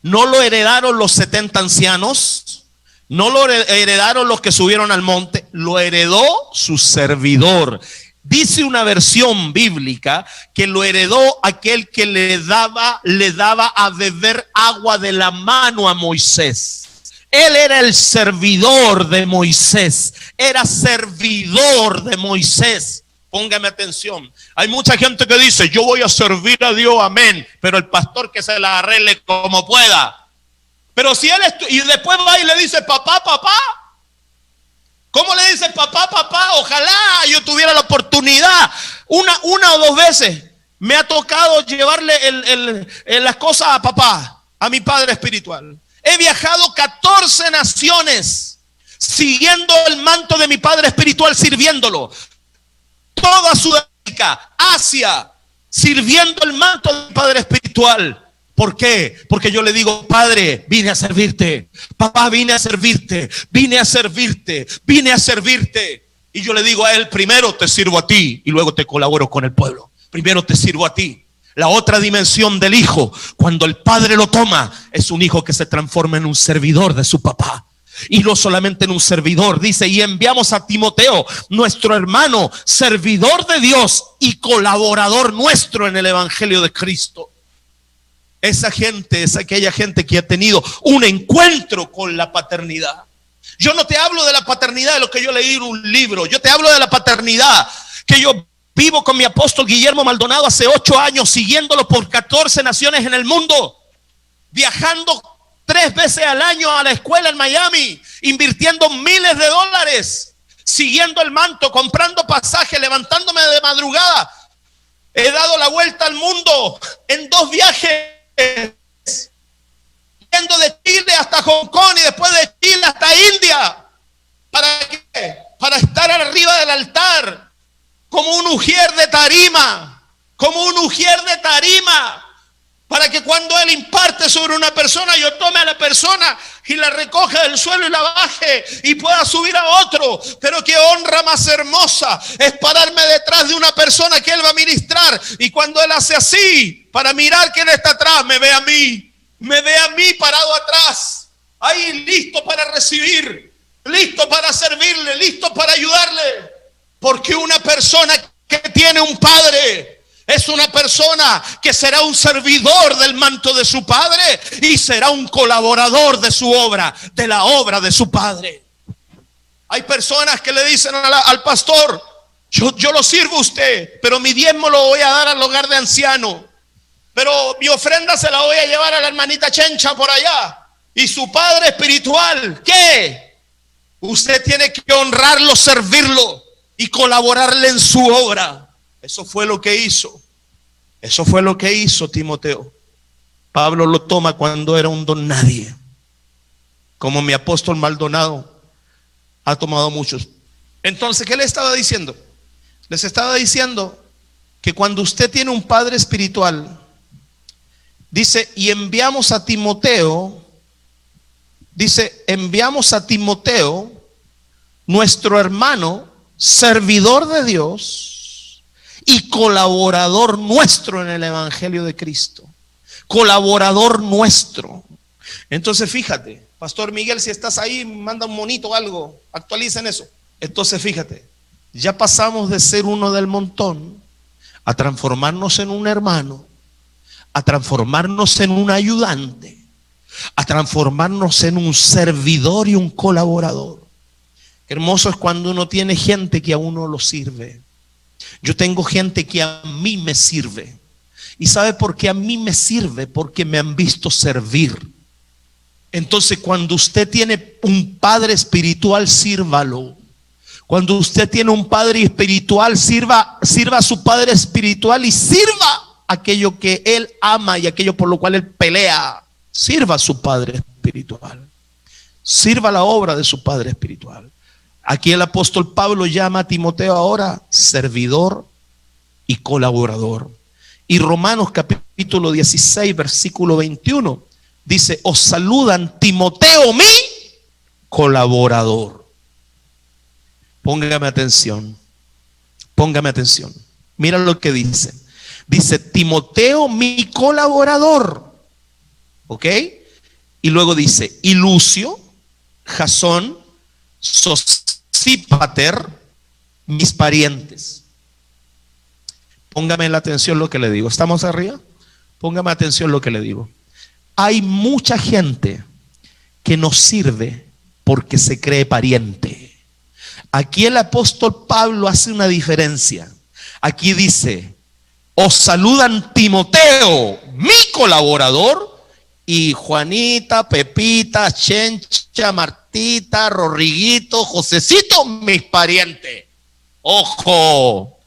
¿No lo heredaron los 70 ancianos? ¿No lo heredaron los que subieron al monte? Lo heredó su servidor. Dice una versión bíblica que lo heredó aquel que le daba a beber agua de la mano a Moisés. Él era el servidor de Moisés. Era servidor de Moisés. Póngame atención. Hay mucha gente que dice, yo voy a servir a Dios, amén. Pero el pastor que se la arregle como pueda. Pero si él y después va y le dice, papá, papá. ¿Cómo le dice papá, papá? Ojalá yo tuviera la oportunidad. Una o dos veces me ha tocado llevarle las cosas a papá, a mi padre espiritual. He viajado 14 naciones siguiendo el manto de mi padre espiritual, sirviéndolo. Toda Sudamérica, Asia, sirviendo el manto de mi padre espiritual. ¿Por qué? Porque yo le digo, Padre, vine a servirte. Papá, vine a servirte. Vine a servirte. Vine a servirte. Y yo le digo a él, primero te sirvo a ti y luego te colaboro con el pueblo. Primero te sirvo a ti. La otra dimensión del hijo, cuando el padre lo toma, es un hijo que se transforma en un servidor de su papá. Y no solamente en un servidor, dice, y enviamos a Timoteo, nuestro hermano, servidor de Dios y colaborador nuestro en el evangelio de Cristo. Esa gente es aquella gente que ha tenido un encuentro con la paternidad. Yo no te hablo de la paternidad de lo que yo leí en un libro. Yo te hablo de la paternidad que yo vivo con mi apóstol Guillermo Maldonado hace 8 años, siguiéndolo por 14 naciones en el mundo, viajando 3 veces al año a la escuela en Miami, invirtiendo miles de dólares, siguiendo el manto, comprando pasajes, levantándome de madrugada. He dado la vuelta al mundo en 2 viajes. Yendo de Chile hasta Hong Kong y después de Chile hasta India. ¿Para qué? Para estar arriba del altar como un ujier de tarima. Como un ujier de tarima. Para que cuando Él imparte sobre una persona, yo tome a la persona y la recoja del suelo y la baje y pueda subir a otro. Pero qué honra más hermosa es pararme detrás de una persona que Él va a ministrar. Y cuando Él hace así, para mirar quién está atrás, me ve a mí. Me ve a mí parado atrás. Ahí listo para recibir. Listo para servirle. Listo para ayudarle. Porque una persona que tiene un padre es una persona que será un servidor del manto de su padre y será un colaborador de su obra, de la obra de su padre. Hay personas que le dicen al pastor, yo lo sirvo a usted, pero mi diezmo lo voy a dar al hogar de ancianos, pero mi ofrenda se la voy a llevar a la hermanita Chencha por allá. Y su padre espiritual, ¿qué? Usted tiene que honrarlo, servirlo y colaborarle en su obra. Eso fue lo que hizo. Eso fue lo que hizo Timoteo. Pablo lo toma cuando era un don nadie. Como mi apóstol Maldonado ha tomado muchos. Entonces, ¿qué le estaba diciendo? Les estaba diciendo que cuando usted tiene un padre espiritual, dice, y enviamos a Timoteo, nuestro hermano, servidor de Dios y colaborador nuestro en el evangelio de Cristo. Colaborador nuestro. Entonces fíjate, Pastor Miguel, si estás ahí, manda un monito o algo, actualicen eso. Entonces fíjate, ya pasamos de ser uno del montón a transformarnos en un hermano, a transformarnos en un ayudante, a transformarnos en un servidor y un colaborador. Qué hermoso es cuando uno tiene gente que a uno lo sirve. Yo tengo gente que a mí me sirve. ¿Y sabe por qué a mí me sirve? Porque me han visto servir. Entonces, cuando usted tiene un padre espiritual, sírvalo. Cuando usted tiene un padre espiritual, sirva a su padre espiritual y sirva aquello que él ama y aquello por lo cual él pelea. Sirva a su padre espiritual. Sirva la obra de su padre espiritual. Aquí el apóstol Pablo llama a Timoteo ahora servidor y colaborador. Y Romanos capítulo 16, versículo 21 dice: os saludan Timoteo, mi colaborador. Póngame atención. Póngame atención. Mira lo que dice. Dice: Timoteo, mi colaborador. ¿Ok? Y luego dice: y Lucio, Jasón, Sosípater, mis parientes. Póngame la atención lo que le digo. ¿Estamos arriba? Póngame atención lo que le digo. Hay mucha gente que nos sirve porque se cree pariente. Aquí el apóstol Pablo hace una diferencia. Aquí dice: os saludan Timoteo, mi colaborador, y Juanita, Pepita, Chencha, Martita, Rodriguito, Josecito, mis parientes. Ojo,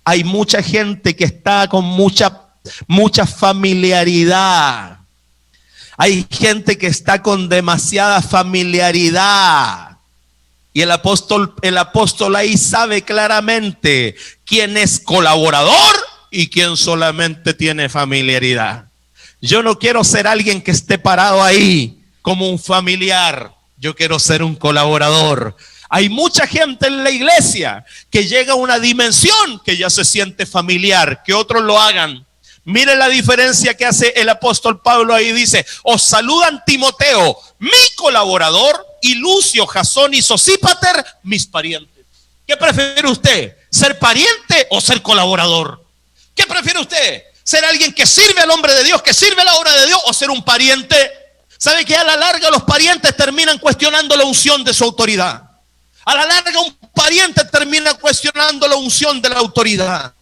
hay mucha gente que está con mucha familiaridad. Hay gente que está con demasiada familiaridad. Y el apóstol ahí sabe claramente quién es colaborador y quién solamente tiene familiaridad. Yo no quiero ser alguien que esté parado ahí como un familiar. Yo quiero ser un colaborador. Hay mucha gente en la iglesia que llega a una dimensión que ya se siente familiar, que otros lo hagan. Mire la diferencia que hace el apóstol Pablo ahí. Dice: os saludan Timoteo, mi colaborador, y Lucio, Jasón y Sosípater, mis parientes. ¿Qué prefiere usted? ¿Ser pariente o ser colaborador? ¿Qué prefiere usted? ¿Ser alguien que sirve al hombre de Dios, que sirve la obra de Dios, o ser un pariente? ¿Sabe que a la larga los parientes terminan cuestionando la unción de su autoridad? A la larga un pariente termina cuestionando la unción de la autoridad.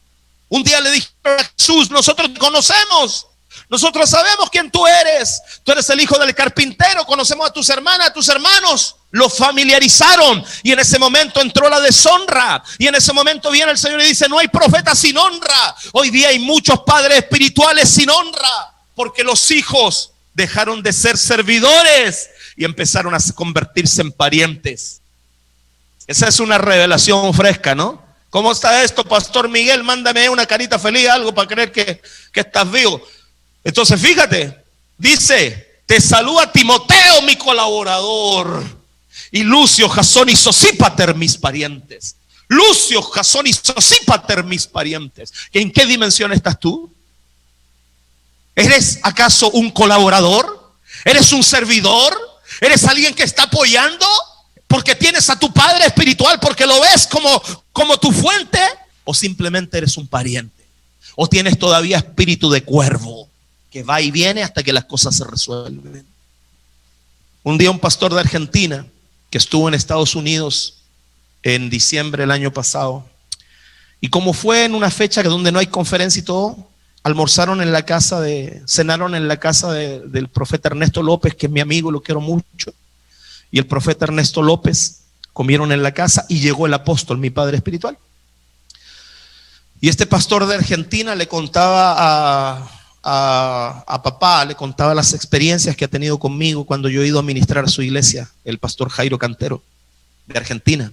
Un día le dije a Jesús: nosotros te conocemos, nosotros sabemos quién tú eres el hijo del carpintero, conocemos a tus hermanas, a tus hermanos. Lo familiarizaron y en ese momento entró la deshonra, y en ese momento viene el Señor y dice: no hay profeta sin honra. Hoy día hay muchos padres espirituales sin honra, porque los hijos dejaron de ser servidores y empezaron a convertirse en parientes. Esa es una revelación fresca, ¿no? ¿Cómo está esto, Pastor Miguel? Mándame una carita feliz, algo para creer que estás vivo. Entonces fíjate, dice: te saluda Timoteo, mi colaborador, y Lucio, Jasón y Sosípater, mis parientes. Lucio, Jasón y Sosípater, mis parientes. ¿En qué dimensión estás tú? ¿Eres acaso un colaborador? ¿Eres un servidor? ¿Eres alguien que está apoyando porque tienes a tu padre espiritual, porque lo ves como tu fuente? ¿O simplemente eres un pariente? ¿O tienes todavía espíritu de cuervo que va y viene hasta que las cosas se resuelven? Un día un pastor de Argentina que estuvo en Estados Unidos en diciembre del año pasado, y como fue en una fecha donde no hay conferencia y todo, cenaron en la casa del profeta Ernesto López, que es mi amigo, lo quiero mucho. Y el profeta Ernesto López comieron en la casa y llegó el apóstol, mi padre espiritual. Y este pastor de Argentina le contaba a papá, le contaba las experiencias que ha tenido conmigo cuando yo he ido a ministrar a su iglesia, el pastor Jairo Cantero, de Argentina.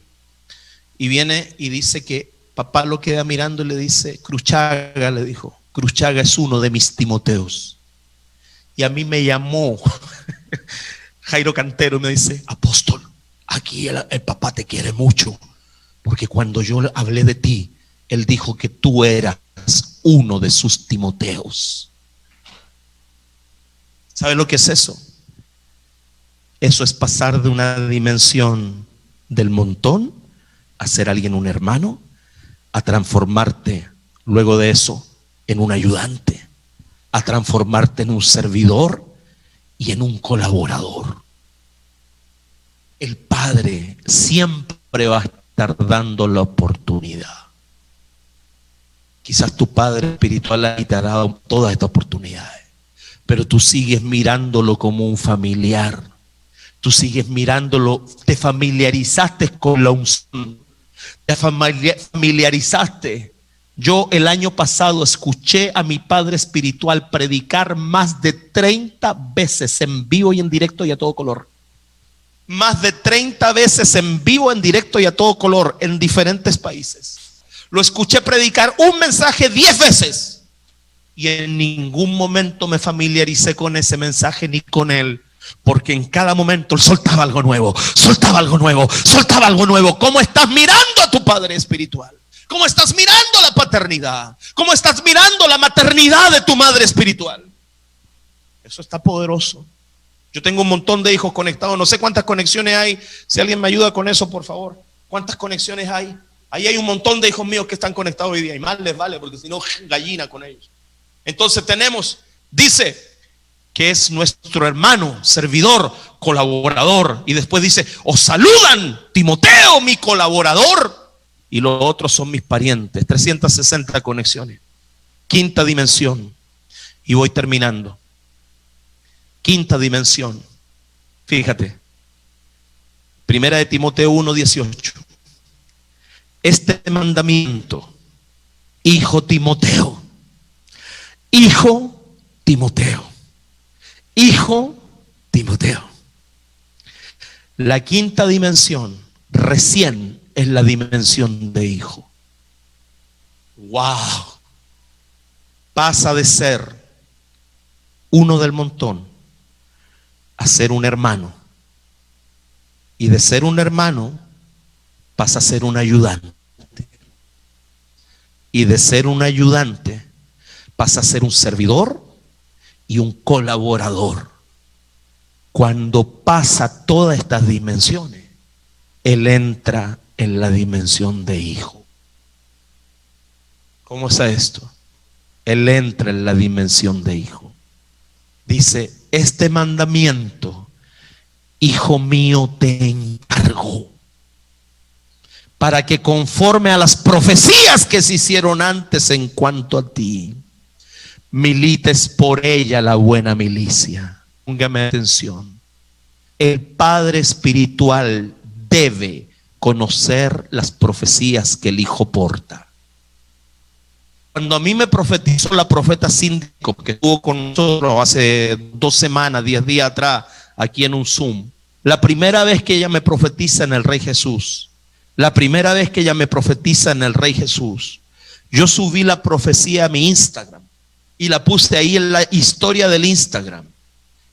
Y viene y dice que papá lo queda mirando y le dice: Cruchaga, le dijo, Cruchaga es uno de mis Timoteos. Y a mí me llamó Jairo Cantero y me dice: apóstol, aquí el papá te quiere mucho, porque cuando yo hablé de ti, él dijo que tú eras uno de sus Timoteos. ¿Sabe lo que es eso? Eso es pasar de una dimensión del montón a ser alguien, un hermano, a transformarte luego de eso en un ayudante, a transformarte en un servidor y en un colaborador. El Padre siempre va a estar dando la oportunidad. Quizás tu Padre espiritual te ha dado todas estas oportunidades, pero tú sigues mirándolo como un familiar. Tú sigues mirándolo, te familiarizaste con la unción, te familiarizaste. Yo el año pasado escuché a mi padre espiritual predicar más de 30 veces en vivo y en directo y a todo color. Más de 30 veces en vivo, en directo y a todo color en diferentes países. Lo escuché predicar un mensaje 10 veces y en ningún momento me familiaricé con ese mensaje ni con él. Porque en cada momento él soltaba algo nuevo, soltaba algo nuevo, soltaba algo nuevo. ¿Cómo estás mirando a tu padre espiritual? ¿Cómo estás mirando la paternidad? ¿Cómo estás mirando la maternidad de tu madre espiritual? Eso está poderoso. Yo tengo un montón de hijos conectados, no sé cuántas conexiones hay. Si alguien me ayuda con eso, por favor. ¿Cuántas conexiones hay? Ahí hay un montón de hijos míos que están conectados hoy día y más les vale porque si no, gallina con ellos. Entonces tenemos, dice que es nuestro hermano, servidor, colaborador. Y después dice, os saludan, Timoteo, mi colaborador. Y los otros son mis parientes. 360 conexiones. Quinta dimensión. Y voy terminando. Quinta dimensión. Fíjate. Primera de Timoteo 1:18. Este mandamiento, hijo Timoteo, hijo Timoteo, hijo Timoteo. La quinta dimensión recién es la dimensión de hijo. Wow. Pasa de ser uno del montón a ser un hermano. Y de ser un hermano pasa a ser un ayudante. Y de ser un ayudante pasa a ser un servidor y un colaborador. Cuando pasa todas estas dimensiones, él entra en la dimensión de hijo. ¿Cómo es esto? Él entra en la dimensión de hijo. Dice, este mandamiento, hijo mío, te encargo, para que conforme a las profecías que se hicieron antes en cuanto a ti, milites por ella la buena milicia. Póngame atención. El padre espiritual debe conocer las profecías que el hijo porta. Cuando a mí me profetizó la profeta Síndico, que estuvo con nosotros hace 2 semanas, 10 días atrás, aquí en un Zoom, la primera vez que ella me profetiza en el Rey Jesús, yo subí la profecía a mi Instagram y la puse ahí en la historia del Instagram.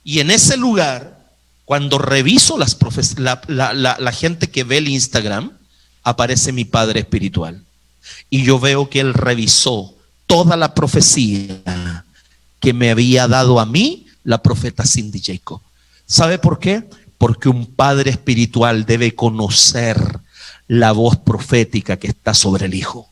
Y en ese lugar, cuando reviso las la gente que ve el Instagram, aparece mi padre espiritual. Y yo veo que él revisó toda la profecía que me había dado a mí la profeta Cindy Jacob. ¿Sabe por qué? Porque un padre espiritual debe conocer la voz profética que está sobre el hijo.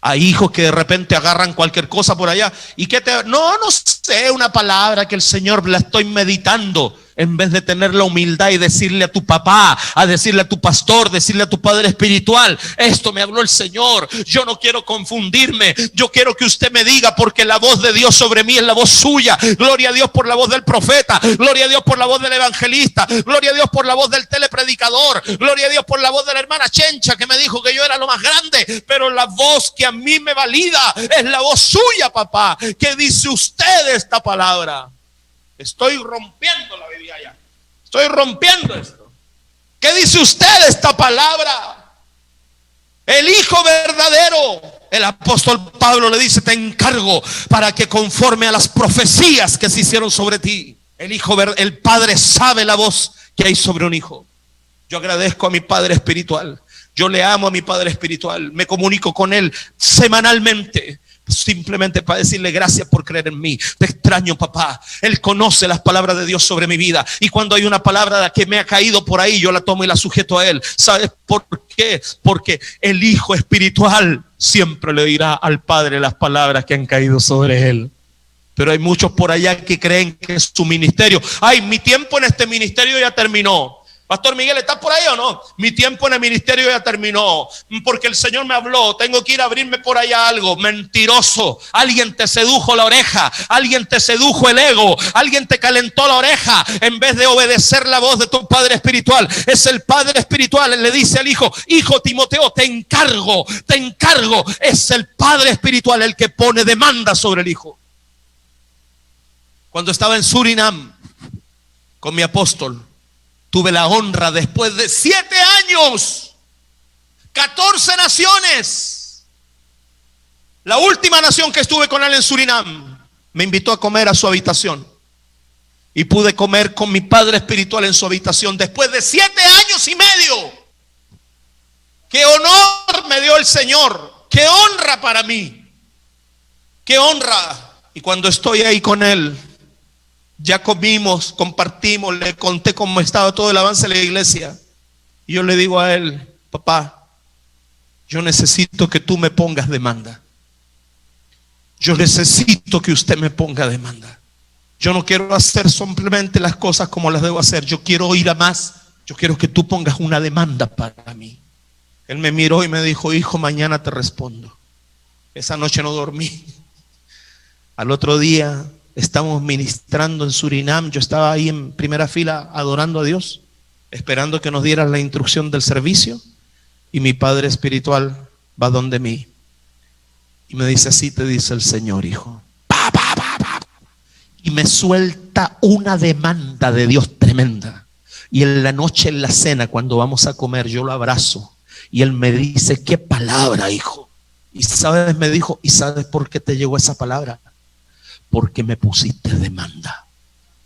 Hay hijos que de repente agarran cualquier cosa por allá y que no sé, una palabra que el Señor la estoy meditando. En vez de tener la humildad y decirle a tu papá, a decirle a tu pastor, decirle a tu padre espiritual, esto me habló el Señor, yo no quiero confundirme, yo quiero que usted me diga, porque la voz de Dios sobre mí es la voz suya. Gloria a Dios por la voz del profeta, gloria a Dios por la voz del evangelista, gloria a Dios por la voz del telepredicador, gloria a Dios por la voz de la hermana Chencha que me dijo que yo era lo más grande, pero la voz que a mí me valida es la voz suya, papá. ¿Qué dice usted de esta palabra? Estoy rompiendo la Biblia ya. Estoy rompiendo esto. ¿Qué dice usted de esta palabra? El hijo verdadero, el apóstol Pablo le dice, te encargo para que conforme a las profecías que se hicieron sobre ti. El padre sabe la voz que hay sobre un hijo. Yo agradezco a mi padre espiritual. Yo le amo a mi padre espiritual. Me comunico con él semanalmente. Simplemente para decirle gracias por creer en mí. Te extraño, papá. Él conoce las palabras de Dios sobre mi vida. Y cuando hay una palabra que me ha caído por ahí, yo la tomo y la sujeto a él. ¿Sabes por qué? Porque el hijo espiritual siempre le dirá al padre las palabras que han caído sobre él. Pero hay muchos por allá que creen que es su ministerio. Ay, mi tiempo en este ministerio ya terminó. Pastor Miguel, ¿estás por ahí o no? Mi tiempo en el ministerio ya terminó, porque el Señor me habló, tengo que ir a abrirme por allá algo. Mentiroso, alguien te sedujo la oreja, alguien te sedujo el ego, alguien te calentó la oreja en vez de obedecer la voz de tu padre espiritual. Es el padre espiritual, le dice al hijo: hijo Timoteo, te encargo. Es el padre espiritual el que pone demanda sobre el hijo. Cuando estaba en Surinam con mi apóstol, tuve la honra, después de 7 años, 14 naciones. La última nación que estuve con él en Surinam, me invitó a comer a su habitación. Y pude comer con mi padre espiritual en su habitación después de 7 años y medio. ¡Qué honor me dio el Señor! ¡Qué honra para mí! ¡Qué honra! Y cuando estoy ahí con él, ya comimos, compartimos, le conté cómo estaba todo el avance de la iglesia. Y yo le digo a él: papá, yo necesito que tú me pongas demanda. Yo necesito que usted me ponga demanda. Yo no quiero hacer simplemente las cosas como las debo hacer. Yo quiero ir a más. Yo quiero que tú pongas una demanda para mí. Él me miró y me dijo: hijo, mañana te respondo. Esa noche no dormí. Al otro día estamos ministrando en Surinam. Yo estaba ahí en primera fila adorando a Dios, esperando que nos dieran la instrucción del servicio. Y mi padre espiritual va donde mí y me dice: así te dice el Señor, hijo. Y me suelta una demanda de Dios tremenda. Y en la noche, en la cena, cuando vamos a comer, yo lo abrazo y él me dice: qué palabra, hijo. Y sabes, me dijo: ¿y sabes por qué te llegó esa palabra? Porque me pusiste demanda.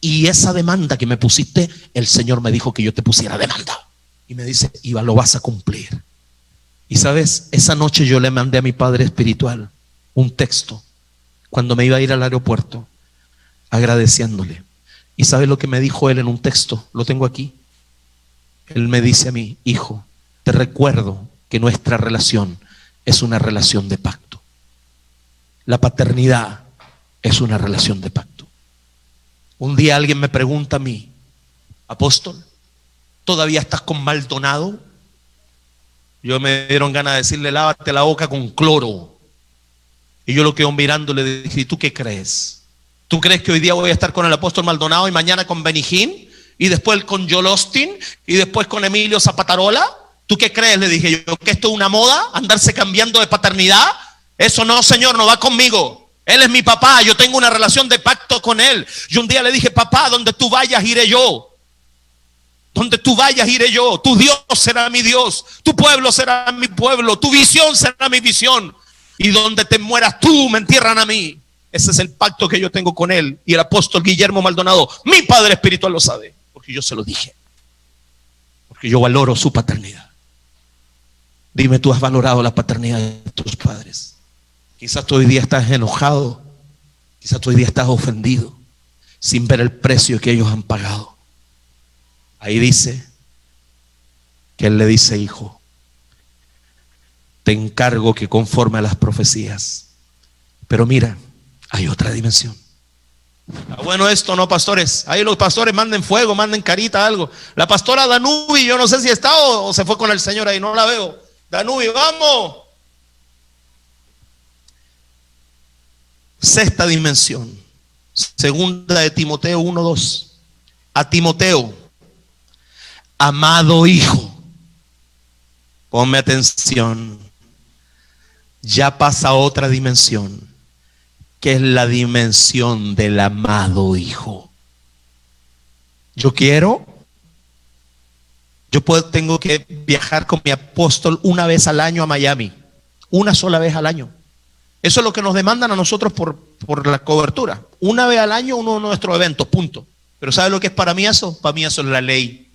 Y esa demanda que me pusiste, el Señor me dijo que yo te pusiera demanda. Y me dice: Iba, lo vas a cumplir. Y sabes, esa noche yo le mandé a mi padre espiritual un texto cuando me iba a ir al aeropuerto, agradeciéndole. Y sabes lo que me dijo él en un texto, lo tengo aquí. Él me dice a mí: hijo, te recuerdo que nuestra relación es una relación de pacto. La paternidad es una relación de pacto. Un día alguien me pregunta a mí: apóstol, ¿todavía estás con Maldonado? Yo me dieron ganas de decirle: lávate la boca con cloro. Y yo lo quedo mirando y le dije: ¿y tú qué crees? ¿Tú crees que hoy día voy a estar con el apóstol Maldonado y mañana con Benijín y después con Joel Austin y después con Emilio Zapatarola? ¿Tú qué crees? Le dije yo, ¿que esto es una moda? ¿Andarse cambiando de paternidad? Eso no, Señor, no va conmigo. Él es mi papá, yo tengo una relación de pacto con él. Yo un día le dije: papá, donde tú vayas iré yo. Donde tú vayas iré yo. Tu Dios será mi Dios, tu pueblo será mi pueblo, tu visión será mi visión. Y donde te mueras tú, me entierran a mí. Ese es el pacto que yo tengo con él. Y el apóstol Guillermo Maldonado, mi padre espiritual, lo sabe, porque yo se lo dije. Porque yo valoro su paternidad. Dime, ¿tú has valorado la paternidad de tus padres? Quizás tú hoy día estás enojado, quizás tú hoy día estás ofendido, sin ver el precio que ellos han pagado. Ahí dice que él le dice: hijo, te encargo que conforme a las profecías. Pero mira, hay otra dimensión. Bueno, esto no, pastores. Ahí los pastores manden fuego, manden carita, algo. La pastora Danubi, yo no sé si está o se fue con el Señor ahí, no la veo. Danubi, vamos. Sexta dimensión, segunda de Timoteo 1:2. A Timoteo, amado hijo, ponme atención, ya pasa a otra dimensión, que es la dimensión del amado hijo. Tengo que viajar con mi apóstol una vez al año a Miami, una sola vez al año. Eso es lo que nos demandan a nosotros por la cobertura. Una vez al año uno de nuestros eventos, punto. Pero ¿sabe lo que es para mí eso? Para mí eso es la ley.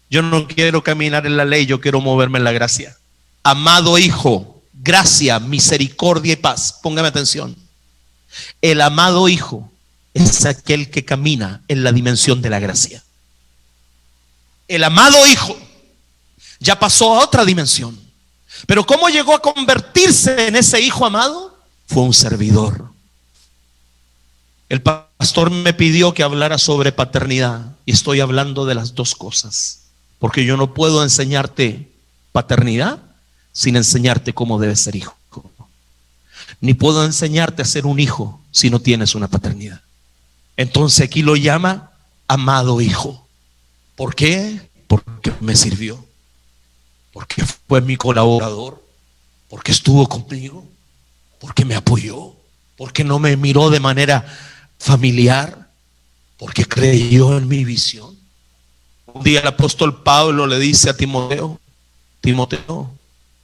Yo no quiero caminar en la ley, yo quiero moverme en la gracia. Amado hijo, gracia, misericordia y paz. Póngame atención. El amado hijo es aquel que camina en la dimensión de la gracia. El amado hijo ya pasó a otra dimensión. Pero ¿cómo llegó a convertirse en ese hijo amado? Fue un servidor. El pastor me pidió que hablara sobre paternidad y estoy hablando de las dos cosas. Porque yo no puedo enseñarte paternidad sin enseñarte cómo debes ser hijo. Ni puedo enseñarte a ser un hijo si no tienes una paternidad. Entonces aquí lo llama amado hijo. ¿Por qué? Porque me sirvió. Porque fue mi colaborador. Porque estuvo conmigo. Porque me apoyó. Porque no me miró de manera familiar. Porque creyó en mi visión. Un día el apóstol Pablo le dice a Timoteo: Timoteo,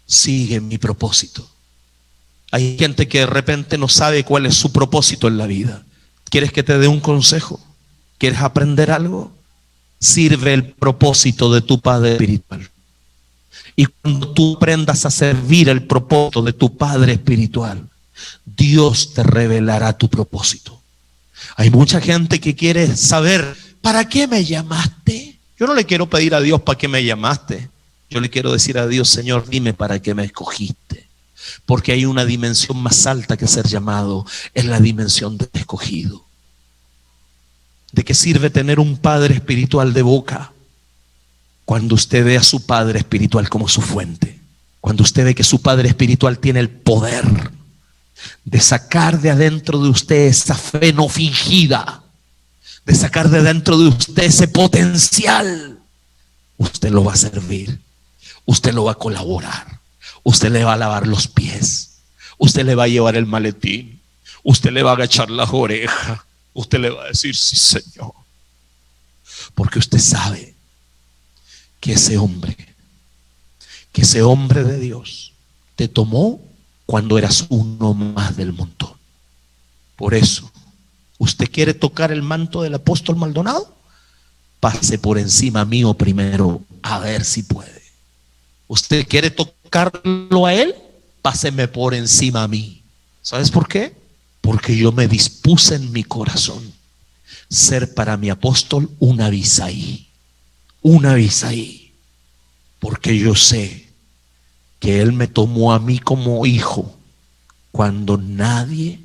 sigue mi propósito. Hay gente que de repente no sabe cuál es su propósito en la vida. ¿Quieres que te dé un consejo? ¿Quieres aprender algo? Sirve el propósito de tu Padre espiritual. Y cuando tú aprendas a servir el propósito de tu Padre espiritual, Dios te revelará tu propósito. Hay mucha gente que quiere saber: ¿para qué me llamaste? Yo no le quiero pedir a Dios para qué me llamaste. Yo le quiero decir a Dios: Señor, dime para qué me escogiste. Porque hay una dimensión más alta que ser llamado. Es la dimensión del escogido. ¿De qué sirve tener un padre espiritual de boca cuando usted ve a su padre espiritual como su fuente? Cuando usted ve que su padre espiritual tiene el poder de sacar de adentro de usted esa fe no fingida, de sacar de adentro de usted ese potencial. Usted lo va a servir, usted lo va a colaborar, usted le va a lavar los pies, usted le va a llevar el maletín, usted le va a agachar las orejas, usted le va a decir: sí, Señor. Porque usted sabe que ese hombre de Dios te tomó cuando eras uno más del montón. Por eso, ¿usted quiere tocar el manto del apóstol Maldonado? Pase por encima mío primero, a ver si puede. ¿Usted quiere tocarlo a él? Páseme por encima a mí. ¿Sabes por qué? Porque yo me dispuse en mi corazón ser para mi apóstol un Abisaí. Un Abisaí. Porque yo sé que él me tomó a mí como hijo cuando nadie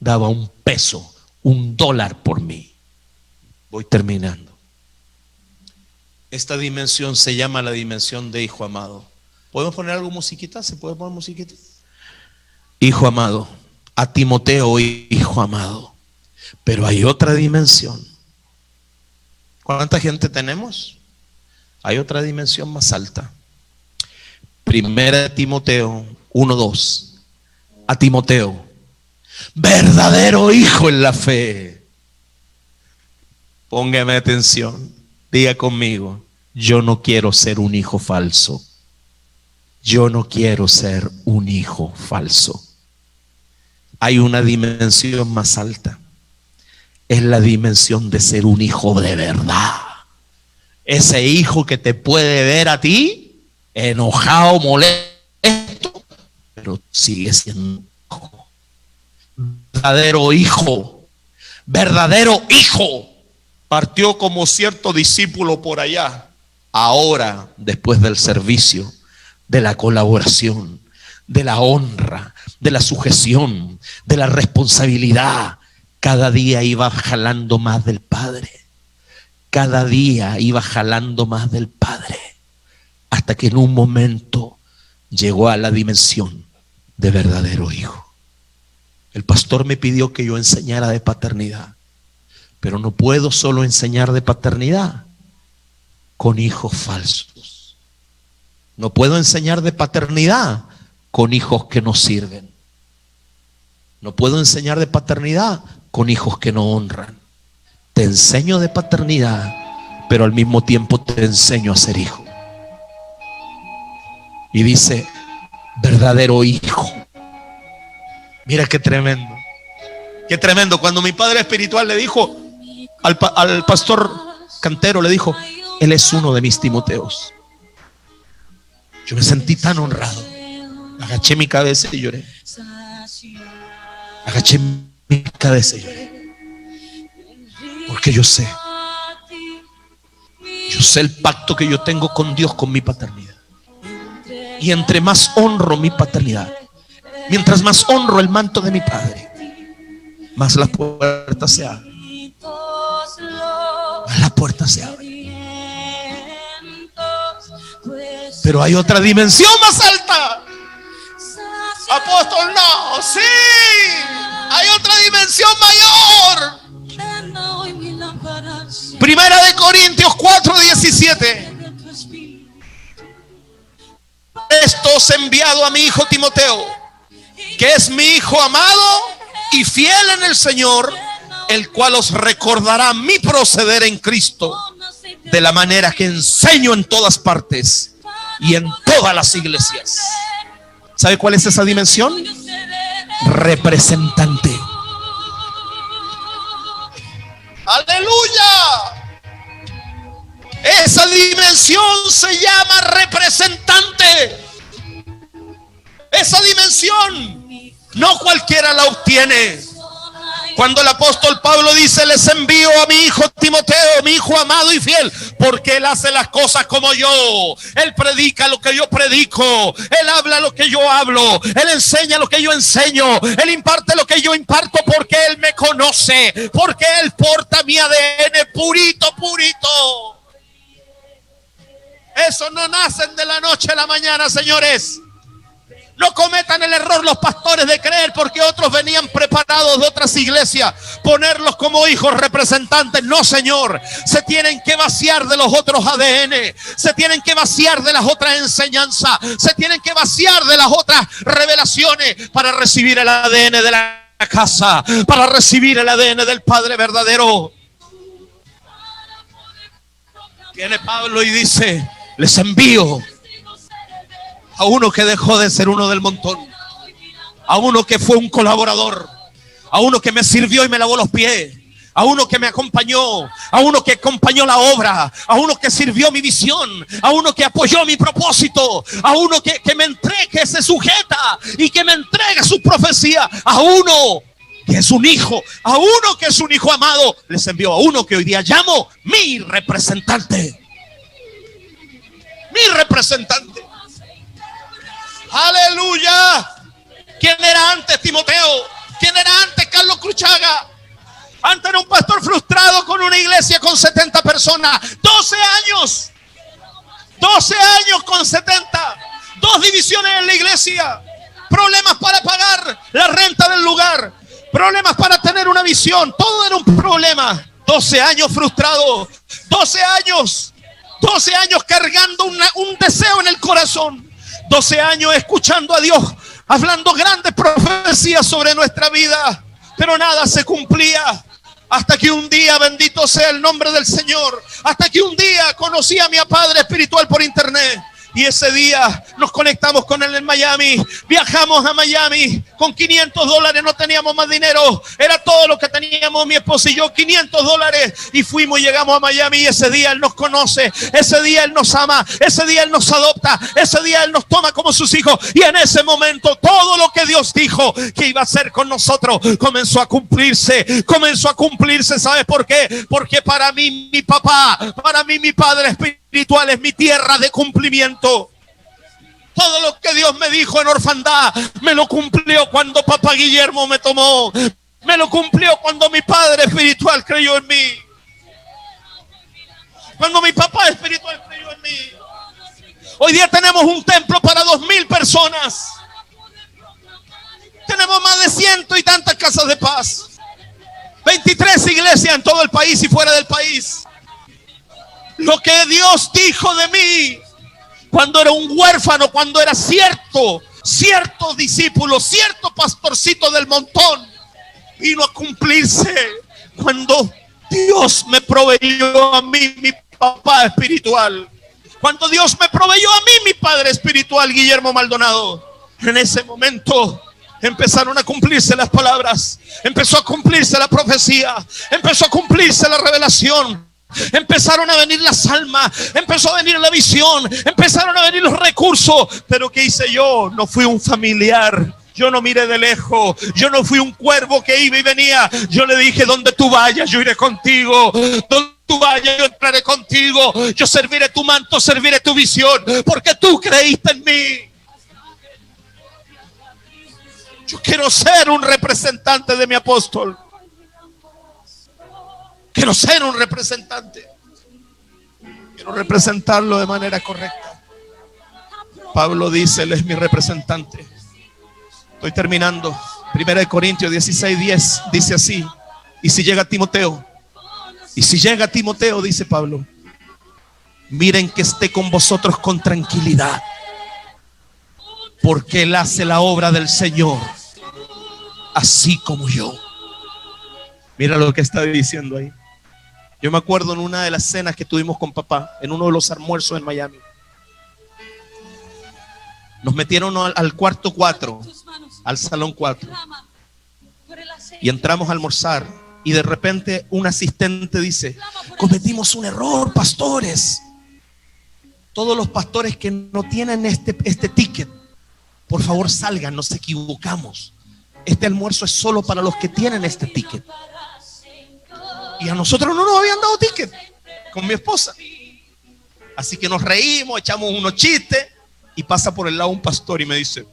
daba un peso, un dólar por mí. Voy terminando. Esta dimensión se llama la dimensión de hijo amado. ¿Podemos poner algo musiquita? ¿Se puede poner musiquita? Hijo amado, a Timoteo, hijo amado. Pero hay otra dimensión. ¿Cuánta gente tenemos? Hay otra dimensión más alta. Primera de Timoteo 1:2. A Timoteo, verdadero hijo en la fe. Póngame atención. Diga conmigo: yo no quiero ser un hijo falso. Yo no quiero ser un hijo falso. Hay una dimensión más alta. Es la dimensión de ser un hijo de verdad. Ese hijo que te puede ver a ti enojado, molesto, pero sigue siendo hijo. Verdadero hijo. Verdadero hijo. Partió como cierto discípulo por allá. Ahora, después del servicio, de la colaboración, de la honra, de la sujeción, de la responsabilidad, cada día iba jalando más del Padre. Cada día iba jalando más del Padre. Hasta que en un momento llegó a la dimensión de verdadero hijo. El pastor me pidió que yo enseñara de paternidad. Pero no puedo solo enseñar de paternidad con hijos falsos. No puedo enseñar de paternidad con hijos que no sirven. No puedo enseñar de paternidad con hijos que no honran. Te enseño de paternidad, pero al mismo tiempo te enseño a ser hijo. Y dice, verdadero hijo. Mira qué tremendo. Qué tremendo. Cuando mi padre espiritual le dijo al pastor Cantero, le dijo, él es uno de mis Timoteos. Yo me sentí tan honrado. Agaché mi cabeza y lloré. Agaché mi cabeza y lloré. Porque yo sé el pacto que yo tengo con Dios, con mi paternidad. Y entre más honro mi paternidad, mientras más honro el manto de mi padre, más las puertas se abren. Más las puertas se abren. Pero hay otra dimensión más alta. Apóstol, no, sí, hay otra dimensión mayor. Primera de Corintios 4:17. Esto os he enviado a mi hijo Timoteo, que es mi hijo amado y fiel en el Señor, el cual os recordará mi proceder en Cristo, de la manera que enseño en todas partes y en todas las iglesias. ¿Sabe cuál es esa dimensión? Representante. ¡Aleluya! Esa dimensión se llama representante. Esa dimensión no cualquiera la obtiene. Cuando el apóstol Pablo dice: les envío a mi hijo Timoteo, mi hijo amado y fiel, porque él hace las cosas como yo. Él predica lo que yo predico. Él habla lo que yo hablo. Él enseña lo que yo enseño. Él imparte lo que yo imparto, porque él me conoce. Porque él porta mi ADN purito, purito. Eso no nacen de la noche a la mañana, señores. No cometan el error los pastores de creer porque otros venían preparados de otras iglesias, ponerlos como hijos representantes. No, señor. Se tienen que vaciar de los otros ADN. Se tienen que vaciar de las otras enseñanzas. Se tienen que vaciar de las otras revelaciones para recibir el ADN de la casa, para recibir el ADN del Padre verdadero. Viene Pablo y dice: les envío a uno que dejó de ser uno del montón, a uno que fue un colaborador, a uno que me sirvió y me lavó los pies, a uno que me acompañó, a uno que acompañó la obra, a uno que sirvió mi visión, a uno que apoyó mi propósito, a uno que me entrega, que se sujeta y que me entrega su profecía, a uno que es un hijo, a uno que es un hijo amado. Les envió a uno que hoy día llamo mi representante. Mi representante. Aleluya. ¿Quién era antes Timoteo? ¿Quién era antes Carlos Cruchaga? Antes era un pastor frustrado con una iglesia con 70 personas. 12 años. 12 años con 70. 2 divisiones en la iglesia. Problemas para pagar la renta del lugar. Problemas para tener una visión. Todo era un problema. 12 años frustrados. 12 años. 12 años cargando un deseo en el corazón. 12 años escuchando a Dios, hablando grandes profecías sobre nuestra vida, pero nada se cumplía. Hasta que un día, bendito sea el nombre del Señor, hasta que un día conocí a mi padre espiritual por internet. Y ese día nos conectamos con él en Miami. Viajamos a Miami con $500. No teníamos más dinero. Era todo lo que teníamos mi esposa y yo, $500. Y fuimos y llegamos a Miami. Y ese día él nos conoce. Ese día él nos ama. Ese día él nos adopta. Ese día él nos toma como sus hijos. Y en ese momento todo lo que Dios dijo que iba a hacer con nosotros comenzó a cumplirse. Comenzó a cumplirse. ¿Sabes por qué? Porque para mí mi papá, para mí mi padre espiritual es mi tierra de cumplimiento. Todo lo que Dios me dijo en orfandad me lo cumplió cuando papá Guillermo me tomó. Me lo cumplió cuando mi padre espiritual creyó en mí. Cuando mi papá espiritual creyó en mí. Hoy día tenemos un templo para 2,000 personas. Tenemos más de 100 y tantas casas de paz. 23 iglesias en todo el país y fuera del país. Lo que Dios dijo de mí cuando era un huérfano, cuando era cierto discípulo, cierto pastorcito del montón, vino a cumplirse cuando Dios me proveyó a mí mi papá espiritual. Cuando Dios me proveyó a mí mi padre espiritual, Guillermo Maldonado. En ese momento empezaron a cumplirse las palabras, empezó a cumplirse la profecía, empezó a cumplirse la revelación. Empezaron a venir las almas, empezó a venir la visión, empezaron a venir los recursos. Pero ¿qué hice yo? No fui un familiar. Yo no miré de lejos. Yo no fui un cuervo que iba y venía. Yo le dije: donde tú vayas, yo iré contigo. Donde tú vayas, yo entraré contigo. Yo serviré tu manto, serviré tu visión, porque tú creíste en mí. Yo quiero ser un representante de mi apóstol. Quiero ser un representante. Quiero representarlo de manera correcta. Pablo dice, Él es mi representante. Estoy terminando. 1 Corintios 16:10 dice así. Y si llega Timoteo, dice Pablo, miren que esté con vosotros con tranquilidad, porque Él hace la obra del Señor, así como yo. Mira lo que está diciendo ahí. Yo me acuerdo en una de las cenas que tuvimos con papá, en uno de los almuerzos en Miami. Nos metieron al cuarto 4, al salón 4. Y entramos a almorzar. Y de repente un asistente dice, cometimos un error, pastores. Todos los pastores que no tienen este ticket, por favor salgan, nos equivocamos. Este almuerzo es solo para los que tienen este ticket. Y a nosotros no nos habían dado ticket con mi esposa. Así que nos reímos, echamos unos chistes. Y pasa por el lado un pastor y me dice,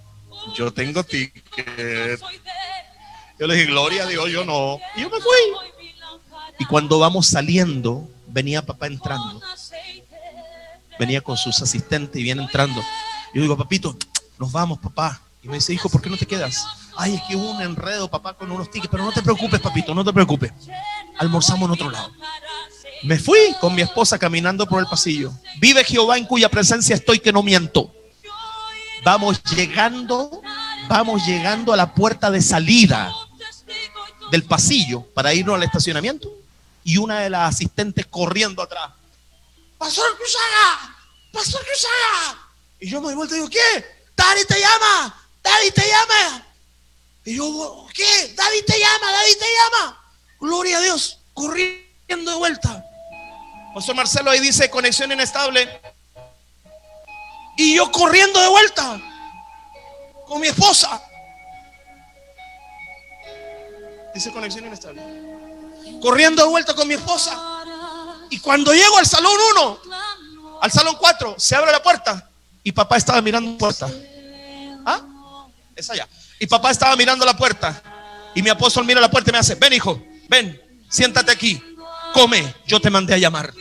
yo tengo ticket. Yo le dije, gloria a Dios, yo no. Y yo me fui. Y cuando vamos saliendo, venía papá entrando. Venía con sus asistentes y viene entrando. Yo digo, papito, nos vamos, papá. Y me dice, hijo, ¿por qué no te quedas? Ay, es que hubo un enredo, papá, con unos tickets. Pero no te preocupes, papito, no te preocupes. Almorzamos en otro lado. Me fui con mi esposa caminando por el pasillo. Vive Jehová en cuya presencia estoy, que no miento. Vamos llegando a la puerta de salida del pasillo para irnos al estacionamiento. Y una de las asistentes corriendo atrás. Pastor Cruzaga. Y yo me vuelto y digo, ¿qué? Daddy te llama. Y yo, ¿qué? Daddy te llama. Gloria a Dios. Corriendo de vuelta. Pastor Marcelo ahí dice conexión inestable. Y yo corriendo de vuelta con mi esposa. Dice conexión inestable. Corriendo de vuelta con mi esposa. Y cuando llego al salón 1, al salón 4, se abre la puerta. Y papá estaba mirando la puerta. ¿Ah? Es allá. Y papá estaba mirando la puerta. Y mi apóstol mira la puerta y me hace, ven hijo, ven, siéntate aquí, come, yo te mandé a llamar.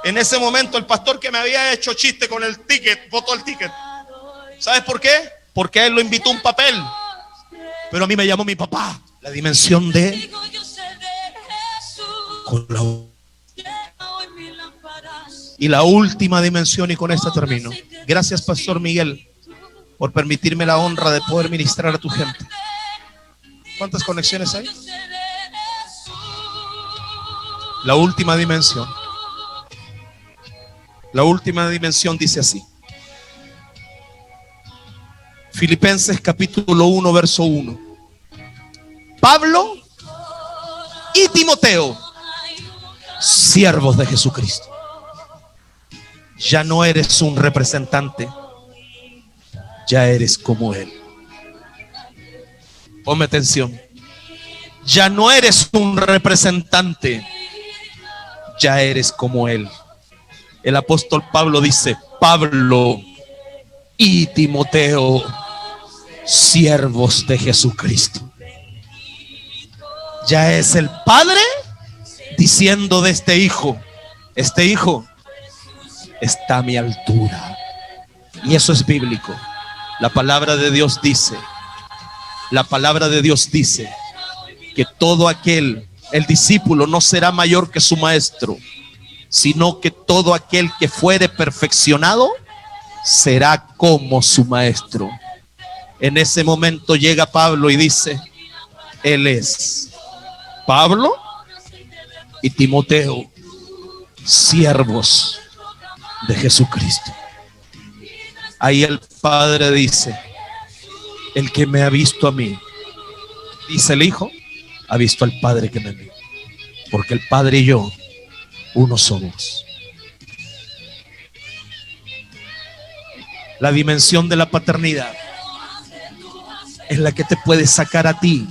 En ese momento el pastor que me había hecho chiste con el ticket, botó el ticket. ¿Sabes por qué? Porque él lo invitó a un papel. Pero a mí me llamó mi papá. La dimensión de y la última dimensión, y con esta termino. Gracias, Pastor Miguel, por permitirme la honra de poder ministrar a tu gente. ¿Cuántas conexiones hay? La última dimensión. La última dimensión dice así. Filipenses capítulo 1, verso 1. Pablo y Timoteo, siervos de Jesucristo. Ya no eres un representante, ya eres como Él. Ponme atención. Ya no eres un representante, ya eres como Él. El apóstol Pablo dice, Pablo y Timoteo, siervos de Jesucristo. Ya es el Padre diciendo de este hijo está a mi altura. Y eso es bíblico. La palabra de Dios dice que todo aquel, el discípulo no será mayor que su maestro, sino que todo aquel que fuere perfeccionado será como su maestro. En ese momento llega Pablo y dice, Él es Pablo y Timoteo, siervos de Jesucristo. Ahí el Padre dice, el que me ha visto a mí, dice el Hijo, ha visto al Padre que me envió. Porque el Padre y yo, uno somos. La dimensión de la paternidad es la que te puede sacar a ti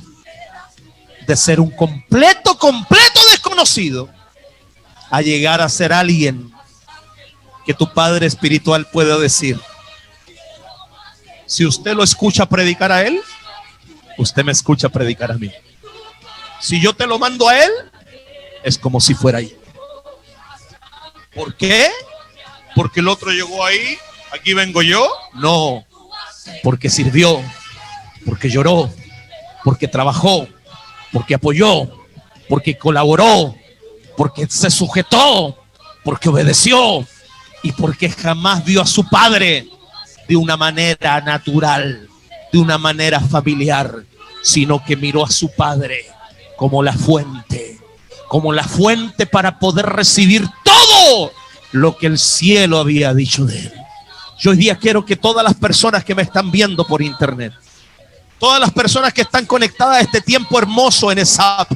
de ser un completo desconocido a llegar a ser alguien que tu padre espiritual pueda decir, si usted lo escucha predicar a él, usted me escucha predicar a mí. Si yo te lo mando a él, es como si fuera ahí. ¿Por qué? Porque el otro llegó ahí Aquí vengo yo. No, porque sirvió, porque lloró, porque trabajó, porque apoyó, porque colaboró, porque se sujetó, porque obedeció y porque jamás vio a su padre de una manera natural, de una manera familiar, sino que miró a su padre como la fuente para poder recibir todo lo que el cielo había dicho de él. Yo hoy día quiero que todas las personas que me están viendo por internet, todas las personas que están conectadas a este tiempo hermoso en esa app,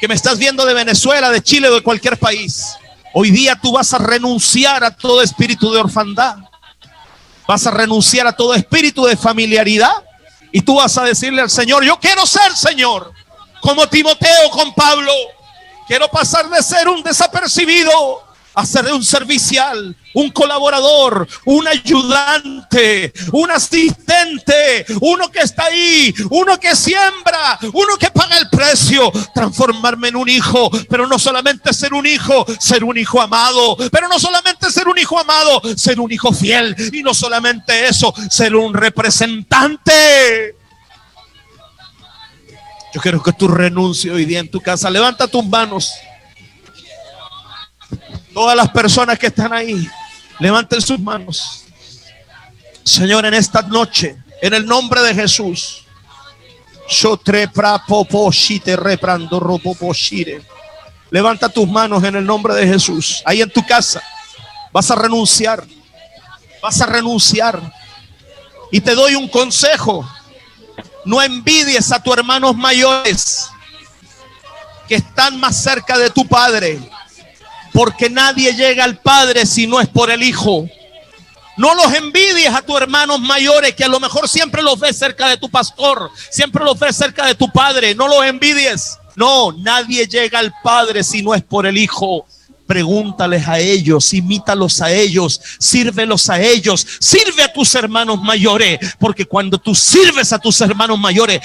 que me estás viendo de Venezuela, de Chile o de cualquier país, hoy día tú vas a renunciar a todo espíritu de orfandad, vas a renunciar a todo espíritu de familiaridad y tú vas a decirle al Señor: yo quiero ser, Señor, como Timoteo con Pablo, quiero pasar de ser un desapercibido a ser un servicial, un colaborador, un ayudante, un asistente, uno que está ahí, uno que siembra, uno que paga el precio, transformarme en un hijo, pero no solamente ser un hijo amado, pero no solamente ser un hijo amado, ser un hijo fiel, y no solamente eso, ser un representante. Yo quiero que tú renuncies hoy día en tu casa. Levanta tus manos. Todas las personas que están ahí, levanten sus manos. Señor, en esta noche, en el nombre de Jesús, levanta tus manos en el nombre de Jesús. Ahí en tu casa vas a renunciar. Vas a renunciar. Y te doy un consejo: no envidies a tus hermanos mayores que están más cerca de tu padre, porque nadie llega al Padre si no es por el Hijo. No los envidies a tus hermanos mayores, que a lo mejor siempre los ves cerca de tu pastor, siempre los ves cerca de tu padre. No los envidies. No, nadie llega al Padre si no es por el Hijo. Pregúntales a ellos, imítalos a ellos, sírvelos a ellos, sirve a tus hermanos mayores, porque cuando tú sirves a tus hermanos mayores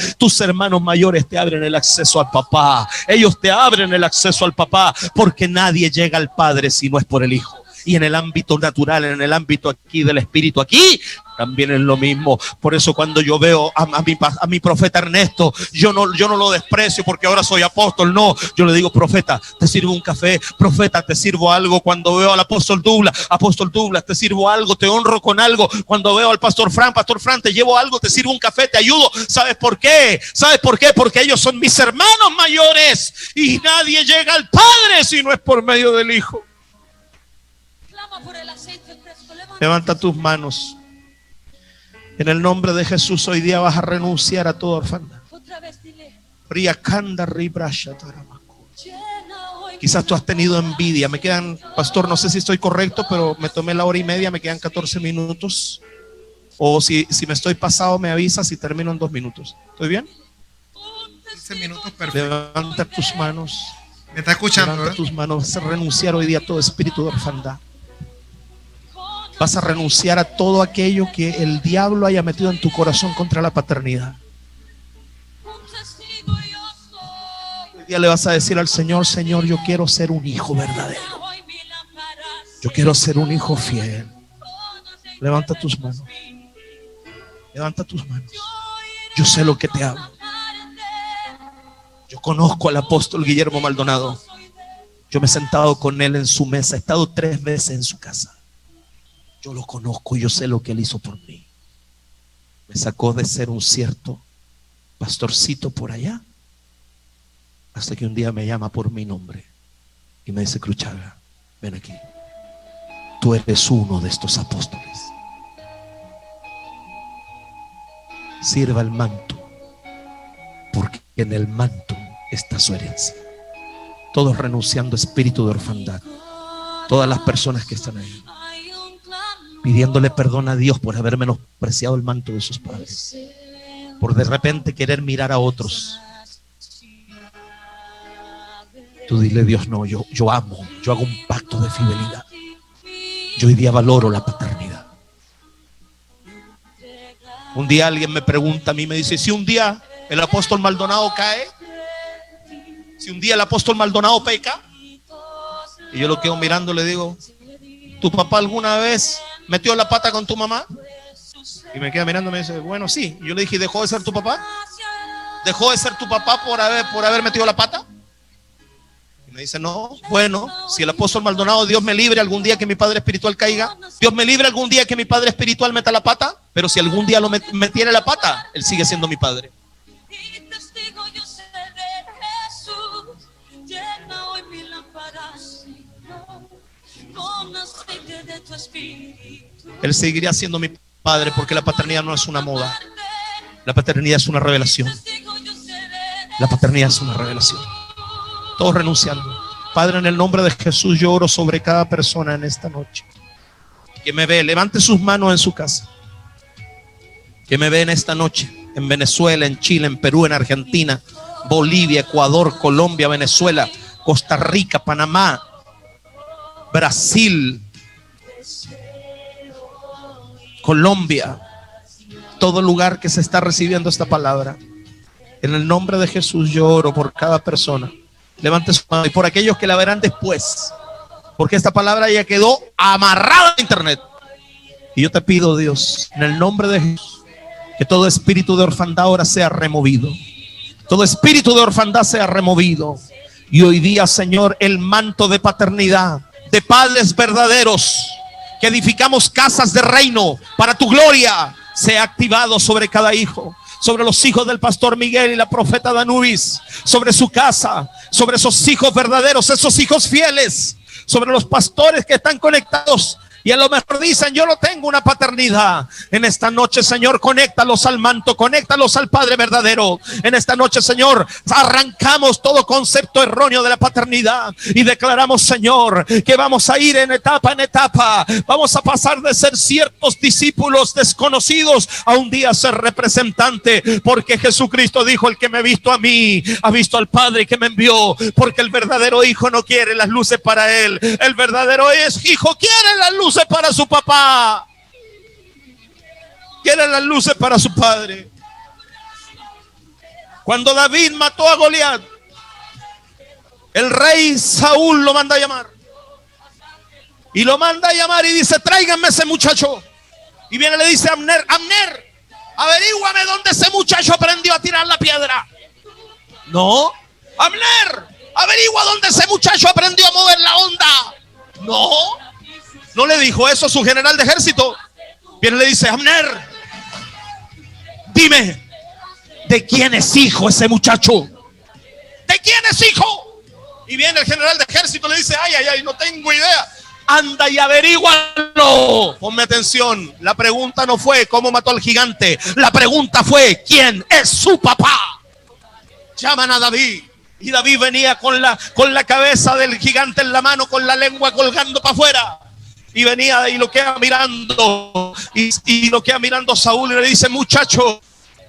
te abren el acceso al papá. Ellos te abren el acceso al papá, porque nadie llega al Padre si no es por el Hijo. Y en el ámbito natural, en el ámbito aquí del espíritu, aquí también es lo mismo. Por eso cuando yo veo a mi profeta Ernesto, yo no lo desprecio porque ahora soy apóstol. No, yo le digo: profeta, te sirvo un café. Profeta, te sirvo algo. Cuando veo al apóstol Douglas, te sirvo algo, te honro con algo. Cuando veo al pastor Fran, te llevo algo, te sirvo un café, te ayudo. ¿Sabes por qué? Porque ellos son mis hermanos mayores y nadie llega al Padre si no es por medio del Hijo. Levanta tus manos. En el nombre de Jesús, hoy día vas a renunciar a toda orfandad. Quizás tú has tenido envidia. Me quedan, pastor, no sé si estoy correcto, pero me tomé la hora y media, me quedan 14 minutos. O si me estoy pasado, me avisas y termino en 2 minutos. ¿Estoy bien? 15 minutos, perfecto. Levanta tus manos. ¿Me está escuchando? Levanta tus manos. Vas a renunciar hoy día a todo espíritu de orfandad. Vas a renunciar a todo aquello que el diablo haya metido en tu corazón contra la paternidad. Hoy día le vas a decir al Señor: Señor, yo quiero ser un hijo verdadero. Yo quiero ser un hijo fiel. Levanta tus manos. Levanta tus manos. Yo sé lo que te hablo. Yo conozco al apóstol Guillermo Maldonado. Yo me he sentado con él en su mesa. He estado 3 veces en su casa. Yo lo conozco, yo sé lo que él hizo por mí. Me sacó de ser un cierto pastorcito por allá, hasta que un día me llama por mi nombre y me dice: Cruchaga, ven aquí. Tú eres uno de estos apóstoles. Sirva el manto, porque en el manto está su herencia. Todos renunciando a espíritu de orfandad. Todas las personas que están ahí, pidiéndole perdón a Dios por haber menospreciado el manto de sus padres, por de repente querer mirar a otros. Tú dile: Dios, no, yo amo, yo hago un pacto de fidelidad. Yo hoy día valoro la paternidad. Un día alguien me pregunta a mí, me dice: si un día el apóstol Maldonado cae, si un día el apóstol Maldonado peca, y yo lo quedo mirando, le digo: ¿tu papá alguna vez metió la pata con tu mamá? Y me queda mirando y me dice, bueno, sí. Y yo le dije, ¿dejó de ser tu papá? ¿Dejó de ser tu papá por haber metido la pata? Y me dice, no. Bueno, si el apóstol Maldonado, Dios me libre algún día que mi padre espiritual caiga, Dios me libre algún día que mi padre espiritual meta la pata, pero si algún día lo metiera la pata, él sigue siendo mi padre. Él seguiría siendo mi padre, porque la paternidad no es una moda. La paternidad es una revelación. La paternidad es una revelación. Todos renunciando. Padre, en el nombre de Jesús, yo oro sobre cada persona en esta noche que me ve. Levante sus manos en su casa. Que me ve en esta noche, en Venezuela, en Chile, en Perú, en Argentina, Bolivia, Ecuador, Colombia, Venezuela, Costa Rica, Panamá, Brasil, Colombia, todo lugar que se está recibiendo esta palabra. En el nombre de Jesús yo oro por cada persona. Levante su mano. Y por aquellos que la verán después, porque esta palabra ya quedó amarrada a internet. Y yo te pido, Dios, en el nombre de Jesús, que todo espíritu de orfandad ahora sea removido. Todo espíritu de orfandad sea removido. Y hoy día, Señor, el manto de paternidad, de padres verdaderos, que edificamos casas de reino para tu gloria, sea activado sobre cada hijo, sobre los hijos del pastor Miguel y la profeta Danubis, sobre su casa, sobre esos hijos verdaderos, esos hijos fieles, sobre los pastores que están conectados y a lo mejor dicen, yo no tengo una paternidad. En esta noche, Señor, conéctalos al manto, conéctalos al Padre verdadero. En esta noche, Señor, arrancamos todo concepto erróneo de la paternidad y declaramos, Señor, que vamos a ir en etapa. Vamos a pasar de ser ciertos discípulos desconocidos a un día ser representante, porque Jesucristo dijo, el que me ha visto a mí, ha visto al Padre que me envió, porque el verdadero hijo no quiere las luces para él, el verdadero hijo quiere las luces para su papá, quiere las luces para su padre. Cuando David mató a Goliat, el rey Saúl lo manda a llamar, y lo manda a llamar y dice, tráiganme ese muchacho. Y viene y le dice a Abner, averíguame dónde ese muchacho aprendió a tirar la piedra. No. Abner, averigua dónde ese muchacho aprendió a mover la onda. No le dijo eso a su general de ejército. Viene y le dice, Abner, dime, ¿de quién es hijo ese muchacho? ¿De quién es hijo? Y viene el general de ejército y le dice, ay, no tengo idea. Anda y averígualo. Ponme atención, la pregunta no fue cómo mató al gigante. La pregunta fue, ¿quién es su papá? Llaman a David. Y David venía con la cabeza del gigante en la mano, con la lengua colgando para afuera. Y venía y lo queda mirando. Y lo queda mirando Saúl y le dice, muchacho,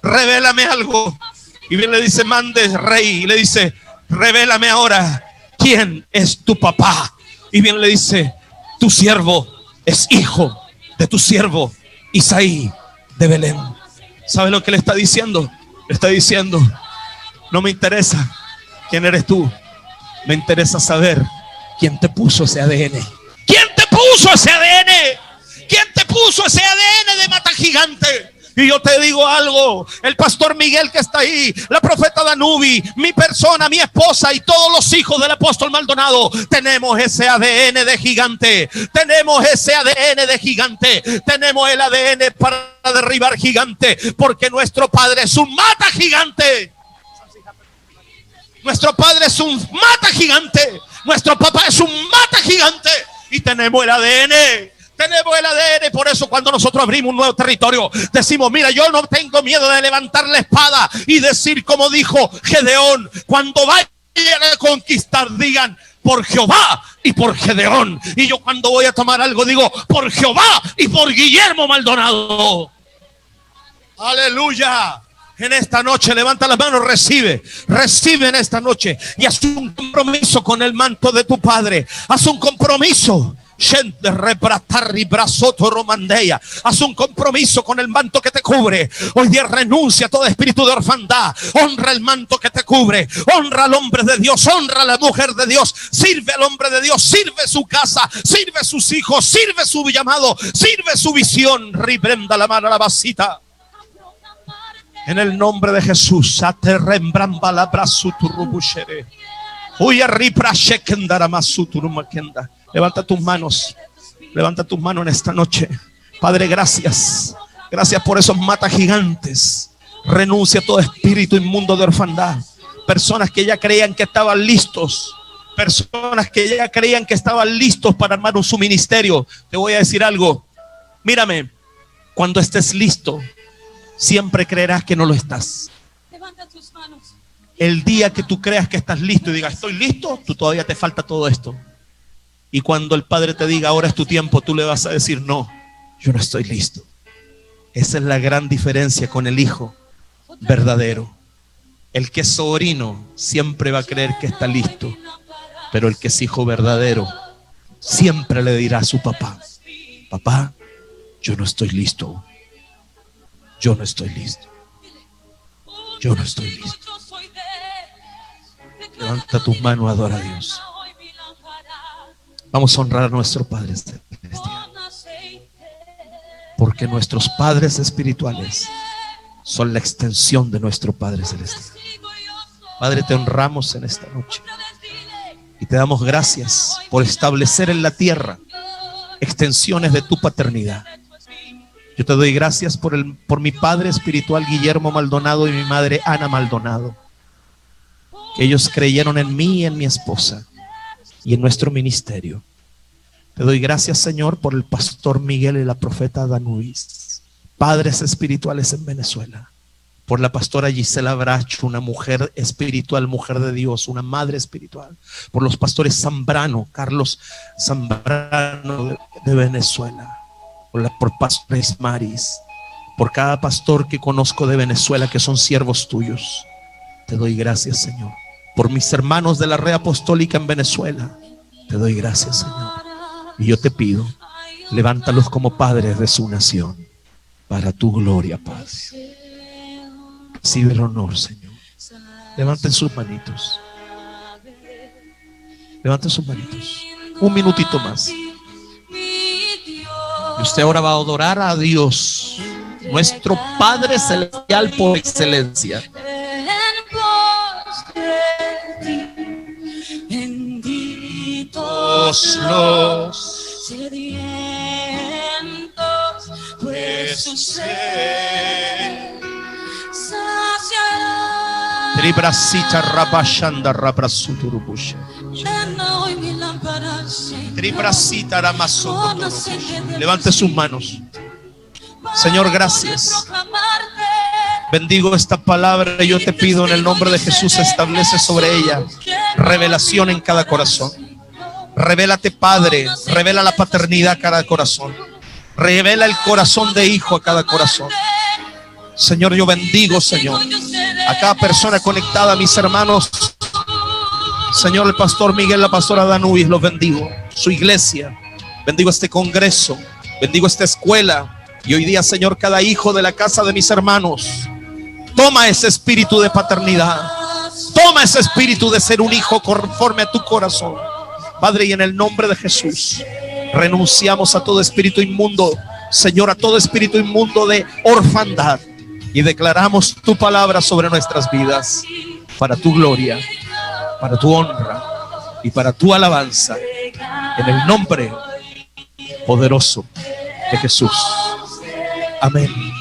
revélame algo. Y bien le dice, mande, rey. Y le dice, revélame ahora, ¿quién es tu papá? Y bien le dice, tu siervo es hijo de tu siervo Isaí de Belén. ¿Sabe lo que le está diciendo? Le está diciendo, no me interesa quién eres tú, me interesa saber quién te puso ese ADN. ¿Quién te puso ese ADN? ¿Quién te puso ese ADN de mata gigante? Y yo te digo algo, el pastor Miguel que está ahí, la profeta Danubi, mi persona, mi esposa y todos los hijos del apóstol Maldonado, tenemos ese ADN de gigante, tenemos ese ADN de gigante, tenemos el ADN para derribar gigante, porque nuestro Padre es un mata gigante. Nuestro Padre es un mata gigante, nuestro papá es un mata gigante y tenemos el ADN. Tenemos el ADN, por eso cuando nosotros abrimos un nuevo territorio, decimos, mira, yo no tengo miedo de levantar la espada y decir como dijo Gedeón, cuando vayan a conquistar, digan, por Jehová y por Gedeón. Y yo cuando voy a tomar algo digo, por Jehová y por Guillermo Maldonado. Aleluya. En esta noche levanta las manos, recibe en esta noche y haz un compromiso con el manto de tu Padre. Haz un compromiso Haz un compromiso con el manto que te cubre. Hoy día renuncia a todo espíritu de orfandad. Honra el manto que te cubre. Honra al hombre de Dios. Honra a la mujer de Dios. Sirve al hombre de Dios. Sirve su casa. Sirve sus hijos. Sirve su llamado. Sirve su visión. Riprenda la mano a la vasita. En el nombre de Jesús. Levanta tus manos. Levanta tus manos en esta noche. Padre, gracias. Gracias por esos mata gigantes. Renuncia a todo espíritu inmundo de orfandad. Personas que ya creían que estaban listos. Personas que ya creían que estaban listos para armar su ministerio. Te voy a decir algo. Mírame. Cuando estés listo, siempre creerás que no lo estás. Levanta tus manos. El día que tú creas que estás listo y digas, estoy listo, tú todavía te falta todo esto. Y cuando el Padre te diga, ahora es tu tiempo, tú le vas a decir, no, yo no estoy listo. Esa es la gran diferencia con el hijo verdadero. El que es sobrino siempre va a creer que está listo, pero el que es hijo verdadero siempre le dirá a su papá, papá, yo no estoy listo. Yo no estoy listo. Yo no estoy listo. Levanta tus manos, adora a Dios. Vamos a honrar a nuestro Padre Celestial. Porque nuestros padres espirituales son la extensión de nuestro Padre Celestial. Padre, te honramos en esta noche. Y te damos gracias por establecer en la tierra extensiones de tu paternidad. Yo te doy gracias por mi padre espiritual Guillermo Maldonado y mi madre Ana Maldonado. Que ellos creyeron en mí y en mi esposa y en nuestro ministerio. Te doy gracias, Señor, por el pastor Miguel y la profeta Danuis, padres espirituales en Venezuela. Por la pastora Gisela Bracho, una mujer espiritual, mujer de Dios, una madre espiritual. Por los pastores Zambrano, Carlos Zambrano de Venezuela. Por pastores Maris, por cada pastor que conozco de Venezuela que son siervos tuyos. Te doy gracias, Señor. Por mis hermanos de la red apostólica en Venezuela, te doy gracias, Señor. Y yo te pido, levántalos como padres de su nación, para tu gloria, Padre. Recibe el honor, Señor. Levanten sus manitos. Levanten sus manitos. Un minutito más. Y usted ahora va a adorar a Dios, nuestro Padre Celestial por excelencia. Benditos los sedientos, pues su sed saciará. Tribrasita rabashanda rabrasuturubushe. Tribrasita ramasuturubushe. Levante sus manos. Señor, gracias. Bendigo esta palabra y yo te pido en el nombre de Jesús, establece sobre ella revelación en cada corazón. Revélate, Padre, revela la paternidad a cada corazón. Revela el corazón de hijo a cada corazón. Señor, yo bendigo, Señor, a cada persona conectada, a mis hermanos. Señor, el pastor Miguel, la pastora Danuis, los bendigo. Su iglesia, bendigo este congreso, bendigo esta escuela. Y hoy día, Señor, cada hijo de la casa de mis hermanos, toma ese espíritu de paternidad. Toma ese espíritu de ser un hijo conforme a tu corazón. Padre, y en el nombre de Jesús, renunciamos a todo espíritu inmundo, Señor, a todo espíritu inmundo de orfandad. Y declaramos tu palabra sobre nuestras vidas, para tu gloria, para tu honra y para tu alabanza. En el nombre poderoso de Jesús. Amén.